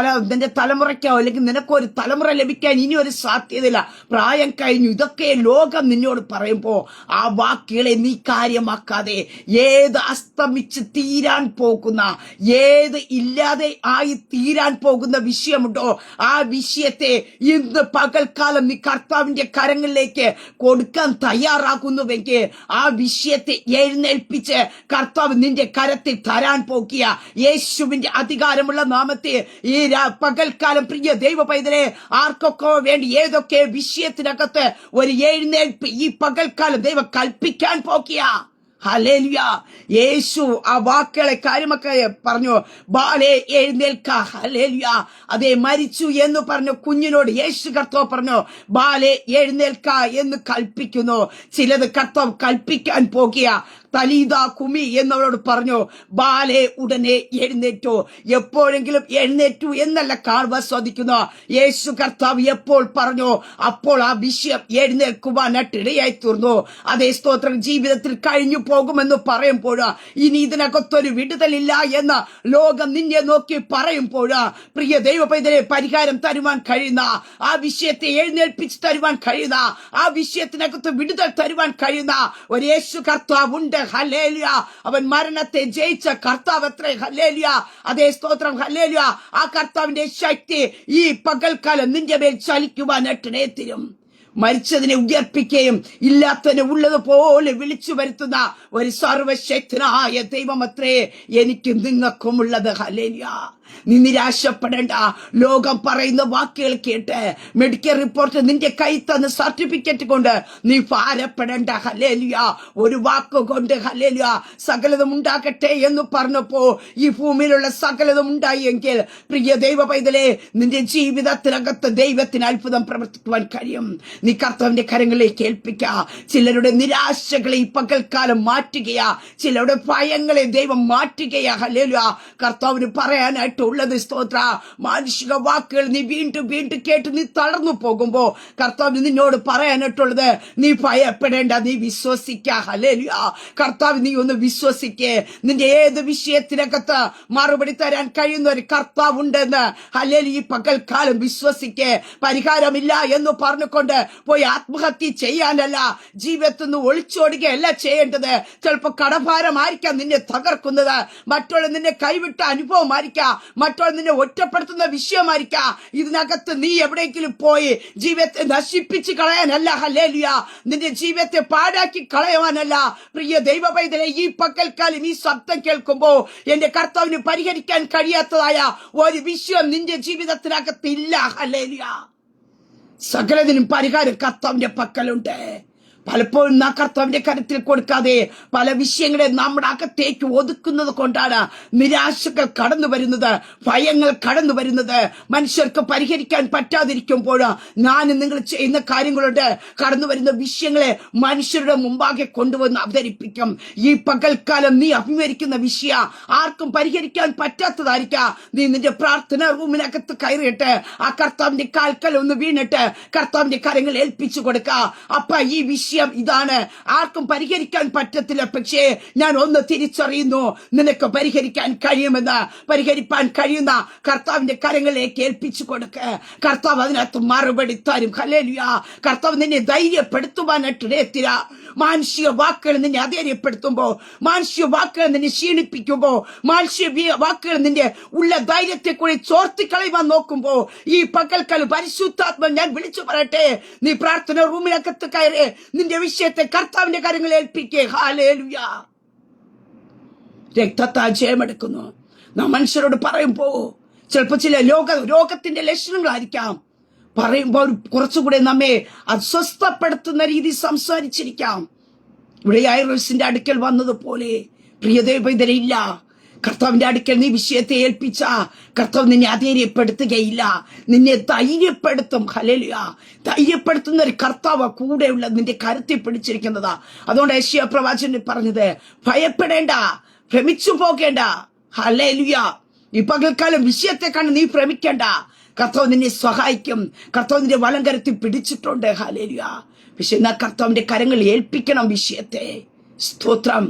നിന്റെ തലമുറയ്ക്കോ അല്ലെങ്കിൽ നിനക്കൊരു തലമുറ ലഭിക്കാൻ ഇനി ഒരു സാധ്യതയില്ല. പ്രായം കഴിഞ്ഞു. ഇതൊക്കെ ലോകം നിന്നോട് പറയുമ്പോ ആ വാക്കുകളെ നീ കാര്യമാക്കാതെ ഏത് അസ്തമിച്ച് തീരാൻ പോകുന്ന, ഏത് ഇല്ലാതെ ആയി തീരാൻ പോകുന്ന വിഷയമുണ്ടോ ആ വിഷയത്തെ ഇന്ന് പകൽക്കാലം നീ കർത്താവിന്റെ കരങ്ങളിലേക്ക് കൊടുക്കാൻ തയ്യാറാകുന്നുവെങ്കിൽ ആ വിഷയത്തെ എഴുന്നേൽപ്പിച്ച് കർത്താവ് നിന്റെ കരത്തിൽ തരാൻ പോകിയ യേശുവിന്റെ അധികാരമുള്ള നാമത്തെ ഈ പകൽക്കാലം പ്രിയ ദൈവ പൈതലെ ആർക്കൊക്കെ വേണ്ടി ഏതൊക്കെ വിഷയത്തിനകത്ത് ഒരു എഴുന്നേൽപ്പ് ഈ പകൽക്കാലം ദൈവം കൽപ്പിക്കാൻ പോകിയ. ഹല്ലേലൂയ. യേശു ആ വാക്കുകളെ കാര്യമൊക്കെ പറഞ്ഞു. ബാലെ എഴുന്നേൽക്ക. ഹല്ലേലൂയ. അതേ മരിച്ചു എന്ന് പറഞ്ഞു കുഞ്ഞിനോട് യേശു കർത്താവ് പറഞ്ഞു, ബാലെ എഴുന്നേൽക്ക എന്ന് കൽപ്പിക്കുന്നു. ചിലത് കർത്താവ് കൽപ്പിക്കാൻ പോകിയ. തലീത കുമി എന്നവളോട് പറഞ്ഞു, ബാലെ ഉടനെ എഴുന്നേറ്റു. എപ്പോഴെങ്കിലും എഴുന്നേറ്റു എന്നല്ല കാണുവാൻ സാധിക്കുന്നു. യേശു കർത്താവ് എപ്പോൾ പറഞ്ഞു അപ്പോൾ ആ വിഷയം എഴുന്നേൽക്കുവാനായിട്ട് ഇടയായി തീർന്നു. അതേ സ്തോത്രം. ജീവിതത്തിൽ കഴിഞ്ഞു പോകുമെന്ന് പറയുമ്പോൾ ഇനി ഇതിനകത്തൊരു വിടുതലില്ല എന്ന് ലോകം നിന്നെ നോക്കി പറയുമ്പോൾ പ്രിയ ദൈവ പൈതലെ പരിഹാരം തരുവാൻ കഴിയുന്ന, ആ വിഷയത്തെ എഴുന്നേൽപ്പിച്ച് തരുവാൻ കഴിയുന്ന, ആ വിഷയത്തിനകത്ത് വിടുതൽ തരുവാൻ കഴിയുന്ന ഒരു യേശു കർത്താവ് ഉണ്ട്. ഹല്ലേലൂയ. അവൻ മരണത്തെ ജയിച്ച കർത്താവ് അത്രേ. ഹല്ലേലൂയ. അതേ സ്തോത്രം. ഹല്ലേലൂയ. ആ കർത്താവിന്റെ ശക്തി ഈ പകൽക്കാലം നിന്റെ മേൽ ചലിക്കുവാനായിട്ട് തരും. മരിച്ചതിനെ ഉയർപ്പിക്കുകയും ഇല്ലാത്തതിനെ ഉള്ളതുപോലെ വിളിച്ചു വരുത്തുന്ന ഒരു സർവശക്തനായ ദൈവമത്രേ എനിക്കും നിങ്ങൾക്കുമുള്ളത്. ഹല്ലേലൂയ. നീ നിരാശപ്പെടേണ്ട. ലോകം പറയുന്ന വാക്കുകൾ കേട്ട് മെഡിക്കൽ റിപ്പോർട്ട് നിന്റെ കൈ തന്ന സർട്ടിഫിക്കറ്റ് കൊണ്ട് നീ ഭാരപ്പെടേണ്ട. ഹല്ലേലൂയ. ഒരു വാക്കുകൊണ്ട് ഹല്ലേലൂയ സകലതും ഉണ്ടാകട്ടെ എന്ന് പറഞ്ഞപ്പോ ഈ ഭൂമിയിലുള്ള സകലതും ഉണ്ടായെങ്കിൽ പ്രിയ ദൈവ പൈതലേ നിന്റെ ജീവിതത്തിനകത്ത് ദൈവത്തിന് അത്ഭുതം പ്രവർത്തിക്കുവാൻ കഴിയും. നീ കർത്താവിന്റെ കരങ്ങളിലേക്ക് ഏൽപ്പിക്കുക. ചിലരുടെ നിരാശകളെ ഈ പകൽക്കാലം മാറ്റുകയാ. ചിലരുടെ ഭയങ്ങളെ ദൈവം മാറ്റുകയാ. ഹല്ലേലൂയ. കർത്താവിന് പറയാനായിട്ട് ഉള്ളത് സ്തോത്ര. മാനുഷിക വാക്കുകൾ നീ വീണ്ടും വീണ്ടും കേട്ട് നീ തളർന്നു പോകുമ്പോ കർത്താവ് നിന്നോട് പറയാനായിട്ടുള്ളത് നീ ഭയപ്പെടേണ്ട, നീ വിശ്വസിക്ക. ഹല്ലേലൂയ. കർത്താവ് നീ ഒന്ന് വിശ്വസിക്കേ. നിന്റെ ഏത് വിഷയത്തിനകത്ത് മറുപടി തരാൻ കഴിയുന്ന ഒരു കർത്താവ് ഉണ്ടെന്ന് ഹല്ലേലൂയ ഈ പകൽക്കാലം വിശ്വസിക്കേ. പരിഹാരമില്ല എന്ന് പറഞ്ഞുകൊണ്ട് പോയി ആത്മഹത്യ ചെയ്യാനല്ല, ജീവിതത്തിൽ നിന്ന് ഒളിച്ചോടുകയല്ല ചെയ്യേണ്ടത്. ചിലപ്പോ കടഭാരമായിരിക്കാം നിന്നെ തകർക്കുന്നത്, മറ്റുള്ള നിന്നെ കൈവിട്ട അനുഭവമായിരിക്കാം, മറ്റുള്ള നിന്നെ ഒറ്റപ്പെടുത്തുന്ന വിഷയമായിരിക്കാം. ഇതിനകത്ത് നീ എവിടെയെങ്കിലും പോയി ജീവിതത്തെ നശിപ്പിച്ച് കളയാനല്ല, ഹല്ലേലൂയ, നിന്റെ ജീവിതത്തെ പാഴാക്കി കളയുവാനല്ല. പ്രിയ ദൈവ പൈതലേ, ഈ പകൽക്കാലം ഈ ശബ്ദം കേൾക്കുമ്പോ എന്റെ കർത്താവിന് പരിഹരിക്കാൻ കഴിയാത്തതായ ഒരു വിഷയം നിന്റെ ജീവിതത്തിനകത്ത് ഇല്ല. ഹല്ലേലൂയ, സകലതിനും പരിഹാരം കർത്താവിന്റെ പക്കലുണ്ട്. പലപ്പോഴും നാം കർത്താവിന്റെ കരത്തിൽ കൊടുക്കാതെ പല വിഷയങ്ങളെ നമ്മുടെ അകത്തേക്ക് ഒതുക്കുന്നത് കൊണ്ടാണ് നിരാശകൾ കടന്നു വരുന്നത്, ഭയങ്ങൾ കടന്നു വരുന്നത്. മനുഷ്യർക്ക് പരിഹരിക്കാൻ പറ്റാതിരിക്കുമ്പോൾ ഞാൻ നിങ്ങൾ ചെയ്യുന്ന കാര്യങ്ങളുണ്ട് കടന്നു വരുന്ന വിഷയങ്ങളെ മനുഷ്യരുടെ മുമ്പാകെ കൊണ്ടുവന്ന് അവതരിപ്പിക്കും. ഈ പകൽക്കാലം നീ അഭിമുഖീകരിക്കുന്ന വിഷയം ആർക്കും പരിഹരിക്കാൻ പറ്റാത്തതായിരിക്കാം. നീ നിന്റെ പ്രാർത്ഥന റൂമിനകത്ത് കയറിയിട്ട് ആ കർത്താവിന്റെ കാൽക്കൽ ഒന്ന് വീണിട്ട് കർത്താവിന്റെ കാര്യങ്ങൾ ഏൽപ്പിച്ചു കൊടുക്കുക. അപ്പ ഈ വിഷയം ഇതാണ്, ആർക്കും പരിഹരിക്കാൻ പറ്റത്തില്ല, പക്ഷേ ഞാൻ ഒന്ന് തിരിച്ചറിയുന്നു, നിനക്ക് പരിഹരിക്കാൻ കഴിയുമെന്ന്. പരിഹരിപ്പാൻ കഴിയുന്ന കർത്താവിന്റെ കരങ്ങളിലേക്ക് ഏൽപ്പിച്ചു കൊടുക്കുക. കർത്താവ് അതിനകത്ത് മറുപടി തരും. ഹല്ലേലൂയ, കർത്താവ് നിന്നെ ധൈര്യപ്പെടുത്തുവാനായിട്ടിടയത്തില്ല. മാനുഷിക വാക്കുകൾ നിന്നെ അധൈര്യപ്പെടുത്തുമ്പോ, മാനുഷിക വാക്കുകൾ നിന്നെ ക്ഷീണിപ്പിക്കുമ്പോ, മാനുഷിക വാക്കുകൾ നിന്റെ ഉള്ള ധൈര്യത്തെ കൂടി ചോർത്തിക്കളയുവാൻ നോക്കുമ്പോ, ഈ പകൽക്കാലം പരിശുദ്ധാത്മ ഞാൻ വിളിച്ചു പറയട്ടെ, നീ പ്രാർത്ഥന റൂമിനകത്ത് കയറി നിന്റെ വിഷയത്തെ കർത്താവിന്റെ കാര്യങ്ങൾ ഏൽപ്പിക്കേ. ഹല്ലേലൂയ, രക്തത്താൽ ജയമെടുക്കുന്നു. നാം മനുഷ്യരോട് പറയുമ്പോ ചിലപ്പോ ചില രോഗത്തിന്റെ ലക്ഷണങ്ങളായിരിക്കാം. പറയുമ്പോൾ കുറച്ചുകൂടെ നമ്മെ അസ്വസ്ഥപ്പെടുത്തുന്ന രീതി സംസാരിച്ചിരിക്കാം. ഇവിടെ യായിറോസിന്റെ അടുക്കൽ വന്നതുപോലെ പ്രിയദേവതയില്ല. കർത്താവിന്റെ അടുക്കൽ നീ വിഷയത്തെ ഏൽപ്പിച്ച കർത്താവ് നിന്നെ അധൈര്യപ്പെടുത്തുകയില്ല, നിന്നെ ധൈര്യപ്പെടുത്തും. ഹല്ലേലൂയ, ധൈര്യപ്പെടുത്തുന്ന ഒരു കർത്താവ് കൂടെയുള്ള നിന്റെ കരുത്തി പിടിച്ചിരിക്കുന്നതാ. അതുകൊണ്ട് യെശയ്യാ പ്രവാചകൻ പറഞ്ഞത്, ഭയപ്പെടേണ്ട, ഭ്രമിച്ചു പോകേണ്ട. ഹല്ലേലൂയ, ഈ പകൽക്കാലം വിഷയത്തെ കണ്ട് നീ ഭ്രമിക്കേണ്ട. കർത്താവ് നിന്നെ സഹായിക്കും. കർത്താവ് നിന്റെ വലം കരത്തിൽ പിടിച്ചിട്ടുണ്ട്. ഹല്ലേലൂയ, പക്ഷെ എന്നാ കർത്താവിന്റെ കരങ്ങൾ ഏൽപ്പിക്കണം വിഷയത്തെ. സ്തോത്രം.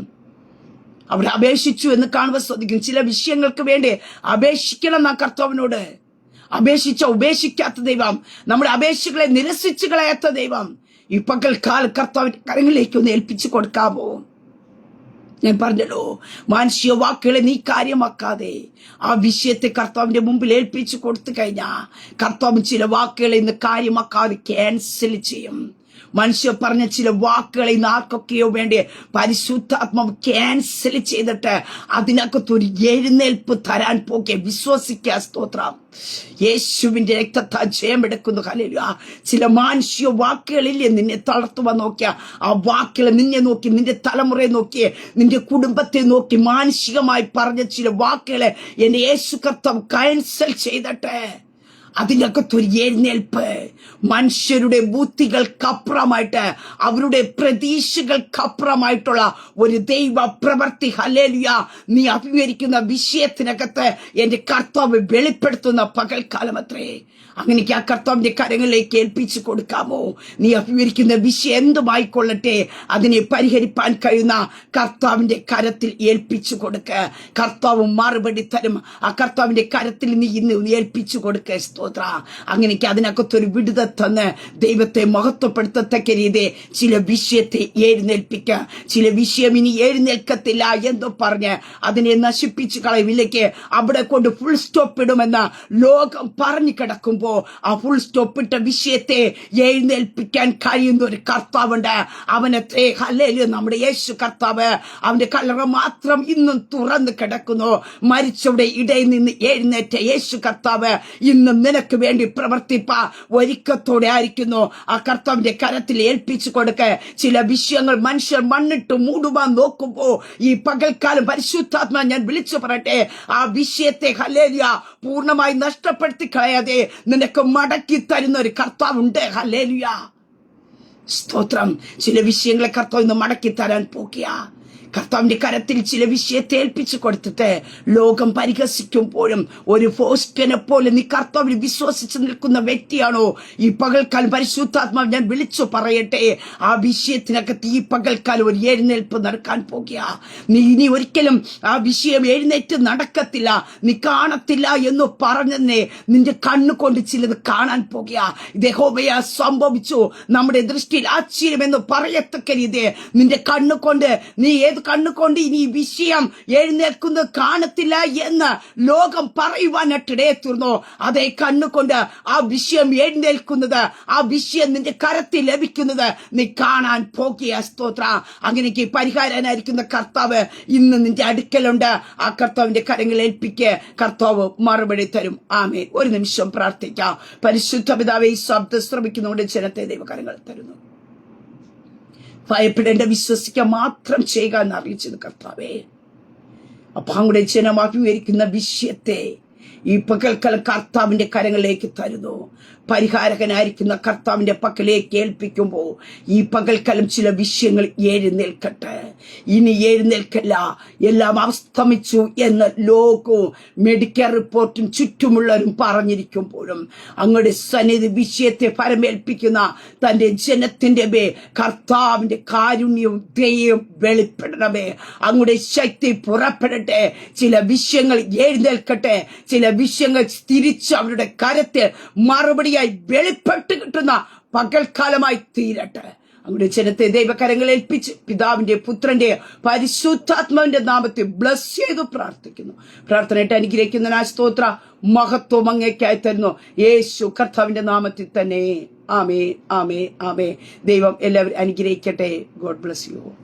അവിടെ അപേക്ഷിച്ചു എന്ന് കാണുവാൻ സാധിക്കും. ചില വിഷയങ്ങൾക്ക് വേണ്ടി അപേക്ഷിക്കണം നാം കർത്താവിനോട്. അപേക്ഷിച്ച ഉപേക്ഷിക്കാത്ത ദൈവം, നമ്മുടെ അപേക്ഷകളെ നിരസിച്ചു കളയാത്ത ദൈവം. ഈ പകൽക്കാല കർത്താവിന്റെ കരങ്ങളിലേക്ക് ഒന്ന് ഏൽപ്പിച്ചു കൊടുക്കാമോ? ഞാൻ പറഞ്ഞല്ലോ, മാനുഷിക വാക്കുകളെ നീ കാര്യമാക്കാതെ ആ വിഷയത്തെ കർത്താവിന്റെ മുമ്പിൽ ഏൽപ്പിച്ചു കൊടുത്തു കഴിഞ്ഞാ കർത്താവ് ചില വാക്കുകളെ ഇന്ന് കാര്യമാക്കാതെ ക്യാൻസൽ ചെയ്യും. മനുഷ്യർ പറഞ്ഞ ചില വാക്കുകളെ ഇന്ന് ആർക്കൊക്കെയോ വേണ്ടി പരിശുദ്ധാത്മാവ് ക്യാൻസൽ ചെയ്തിട്ട് അതിനകത്തൊരു എഴുന്നേൽപ്പ് തരാൻ പോകെ. വിശ്വസിക്കുക. സ്തോത്രം. യേശുവിന്റെ രക്തത്താൽ ജയമെടുക്കുന്നു. ഹല്ലേലൂയ. ചില മാനുഷിക വാക്കുകളില്ലേ നിന്നെ തളർത്തുവാൻ നോക്കിയ ആ വാക്കുകൾ നിന്നെ നോക്കി, നിന്റെ തലമുറയെ നോക്കി, നിന്റെ കുടുംബത്തെ നോക്കി മാനുഷികമായി പറഞ്ഞ ചില വാക്കുകളെ എന്റെ യേശു കർത്താവ് ക്യാൻസൽ ചെയ്തിട്ട് അതിനകത്തൊരു എഴുന്നേൽപ്പ്. മനുഷ്യരുടെ ബുദ്ധികൾക്കപ്പുറമായിട്ട്, അവരുടെ പ്രതീക്ഷകൾക്കപ്പുറമായിട്ടുള്ള ഒരു ദൈവ പ്രവൃത്തി. ഹല്ലേലൂയ, നീ അഭിമുഖീകരിക്കുന്ന വിഷയത്തിനകത്ത് എന്റെ കർത്താവ് വെളിപ്പെടുത്തുന്ന പകൽക്കാലം അത്രേ. അങ്ങനെയൊക്കെ ആ കർത്താവിന്റെ കരങ്ങളിലേക്ക് ഏൽപ്പിച്ചു കൊടുക്കാമോ? നീ അഭിമുഖീകരിക്കുന്ന വിഷയം എന്തുമായിക്കൊള്ളട്ടെ, അതിനെ പരിഹരിപ്പാൻ കഴിയുന്ന കർത്താവിന്റെ കരത്തിൽ ഏൽപ്പിച്ചു കൊടുക്ക. കർത്താവ് മറുപടി തരും. ആ കർത്താവിന്റെ കരത്തിൽ നീ ഇന്ന് ഏൽപ്പിച്ചു കൊടുക്ക. സ്തോത്ര. അങ്ങനെയൊക്കെ അതിനകത്തൊരു വിടുതൽ തന്ന് ദൈവത്തെ മഹത്വപ്പെടുത്തത്തക്ക രീതി ചില വിഷയത്തെ എഴുന്നേൽപ്പിക്ക. ചില വിഷയം ഇനി എഴുന്നേൽക്കത്തില്ല എന്ന് പറഞ്ഞ് അതിനെ നശിപ്പിച്ചു കളയുമില്ലേക്ക് അവിടെ കൊണ്ട് ഫുൾ സ്റ്റോപ്പ് ഇടുമെന്ന് ലോകം പറഞ്ഞു കിടക്കുമ്പോ ആ ഫുൾ സ്റ്റോപ്പ് ഇട്ട വിഷയത്തെ എഴുന്നേൽപ്പിക്കാൻ കഴിയുന്ന ഒരു കർത്താവുണ്ട്. അവനത്രേ. ഹല്ലേലൂയ, നമ്മുടെ യേശു കർത്താവ്. അവന്റെ കല്ലറ മാത്രം ഇന്നും തുറന്നു കിടക്കുന്നു. മരിച്ചവിടെ ഇടയിൽ നിന്ന് എഴുന്നേറ്റ യേശു കർത്താവ് ഇന്നും നിനക്ക് വേണ്ടി പ്രവർത്തിപ്പ ഒരുക്കത്തോടെ ആയിരിക്കുന്നു. ആ കർത്താവിന്റെ കരത്തിൽ ഏൽപ്പിച്ചു കൊടുക്ക. ചില വിഷയങ്ങൾ മനുഷ്യർ മണ്ണിട്ട് മൂടുവാൻ നോക്കുമ്പോ ഈ പകൽക്കാലം പരിശുദ്ധാത്മാ ഞാൻ വിളിച്ചു പറയട്ടെ, ആ വിഷയത്തെ ഹല്ലേലൂയ പൂർണ്ണമായി നഷ്ടപ്പെടുത്തി കളയാതെ നിനക്ക് മടക്കി തരുന്ന ഒരു കർത്താവുണ്ട്. ഹല്ലേലൂയ, സ്തോത്രം. ചില വിഷയങ്ങളെ കർത്താവ് ഇന്ന് മടക്കി തരാൻ പോകിയ. കർത്താവിന്റെ കരത്തിൽ ചില വിഷയത്തെ ഏൽപ്പിച്ചു കൊടുത്തിട്ട് ലോകം പരിഹസിക്കുമ്പോഴും ഒരു ഫോസ്റ്റനെ പോലെ നീ കർത്താവിൽ വിശ്വസിച്ച് നിൽക്കുന്ന വ്യക്തിയാണോ? ഈ പകൽക്കാലം പരിശുദ്ധാത്മാവ് ഞാൻ വിളിച്ചു പറയട്ടെ, ആ വിഷയത്തിനകത്ത് ഈ പകൽക്കാലം ഒരു എഴുന്നേൽപ്പ് നടക്കാൻ പോകുക. നീ ഇനി ഒരിക്കലും ആ വിഷയം എഴുന്നേറ്റ് നടക്കത്തില്ല, നീ കാണത്തില്ല എന്ന് പറഞ്ഞെന്നെ നിന്റെ കണ്ണുകൊണ്ട് ചിലത് കാണാൻ പോകുക. യഹോവയാ സംഭവിച്ചു, നമ്മുടെ ദൃഷ്ടിയിൽ ആശ്ചര്യമെന്ന് പറയത്തക്ക രീതി നിന്റെ കണ്ണുകൊണ്ട് നീ ഏത് കണ്ണുകൊണ്ട് ഇനി ഈ വിഷയം എഴുന്നേൽക്കുന്നത് കാണത്തില്ല എന്ന് ലോകം പറയുവാനിടയെ തീർന്നു. അതേ കണ്ണുകൊണ്ട് ആ വിഷയം എഴുന്നേൽക്കുന്നത്, ആ വിഷയം നിന്റെ കരത്തിൽ ലഭിക്കുന്നത് നീ കാണാൻ പോകുക. സ്തോത്ര. അങ്ങനെക്ക് പരിഹാരനായിരിക്കുന്ന കർത്താവ് ഇന്ന് നിന്റെ അടുക്കലുണ്ട്. ആ കർത്താവിന്റെ കരങ്ങളിൽ ഏൽപ്പിക്ക്, കർത്താവ് മറുപടി തരും. ആമേൻ. ഒരു നിമിഷം പ്രാർത്ഥിക്കാം. പരിശുദ്ധ പിതാവേ, ഈ ശബ്ദം ശ്രമിക്കുന്നതുകൊണ്ട് ജനത്തെ ദൈവകരങ്ങൾ തരുന്നു. ഭയപ്പെടേണ്ട, വിശ്വസിക്കുക മാത്രം ചെയ്യുക എന്ന് അറിയിച്ചത് കർത്താവേ. അപ്പൊ അങ്ങയുടെ ജനം അഭിമുഖീകരിക്കുന്ന വിഷയത്തെ ഈ പകൽക്കാലം കർത്താവിന്റെ കരങ്ങളിലേക്ക് തരുന്നു. പരിഹാരകനായിരിക്കുന്ന കർത്താവിന്റെ പക്കലേക്ക് ഏൽപ്പിക്കുമ്പോൾ ഈ പകൽക്കാലം ചില വിഷയങ്ങൾ എഴുന്നേൽക്കട്ടെ. ഇനി എഴുന്നേൽക്കല്ല, എല്ലാം അസ്തമിച്ചു എന്ന് ലോകവും മെഡിക്കൽ റിപ്പോർട്ടും ചുറ്റുമുള്ളവരും പറഞ്ഞിരിക്കുമ്പോഴും അങ്ങയുടെ സന്നിധി വിഷയത്തെ പരമേൽപ്പിക്കുന്ന തന്റെ ജനത്തിന്റെ കർത്താവിന്റെ കാരുണ്യവും ദയയും വെളിപ്പെടണമേ. അങ്ങയുടെ ശക്തി പുറപ്പെടട്ടെ. ചില വിഷയങ്ങൾ എഴുന്നേൽക്കട്ടെ. ചില വിഷയങ്ങൾ തിരിച്ച് അവരുടെ കരത്തിൽ മറുപടിയായി വെളിപ്പെട്ട് കിട്ടുന്ന പകൽക്കാലമായി തീരട്ടെ. അങ്ങയുടെ ജനത്തെ ദൈവകരങ്ങളിൽ ഏൽപ്പിച്ച് പിതാവിന്റെ പുത്രന്റെ പരിശുദ്ധാത്മാവിന്റെ നാമത്തിൽ ബ്ലസ് ചെയ്തു പ്രാർത്ഥിക്കുന്നു. പ്രാർത്ഥനയായിട്ട് അനുഗ്രഹിക്കുന്ന സ്തോത്ര മഹത്വം അങ്ങേക്കായി തരുന്നു. യേശു കർത്താവിന്റെ നാമത്തിൽ തന്നെ. ആമേ ആമേ ആമേ. ദൈവം എല്ലാവരും അനുഗ്രഹിക്കട്ടെ. God bless you.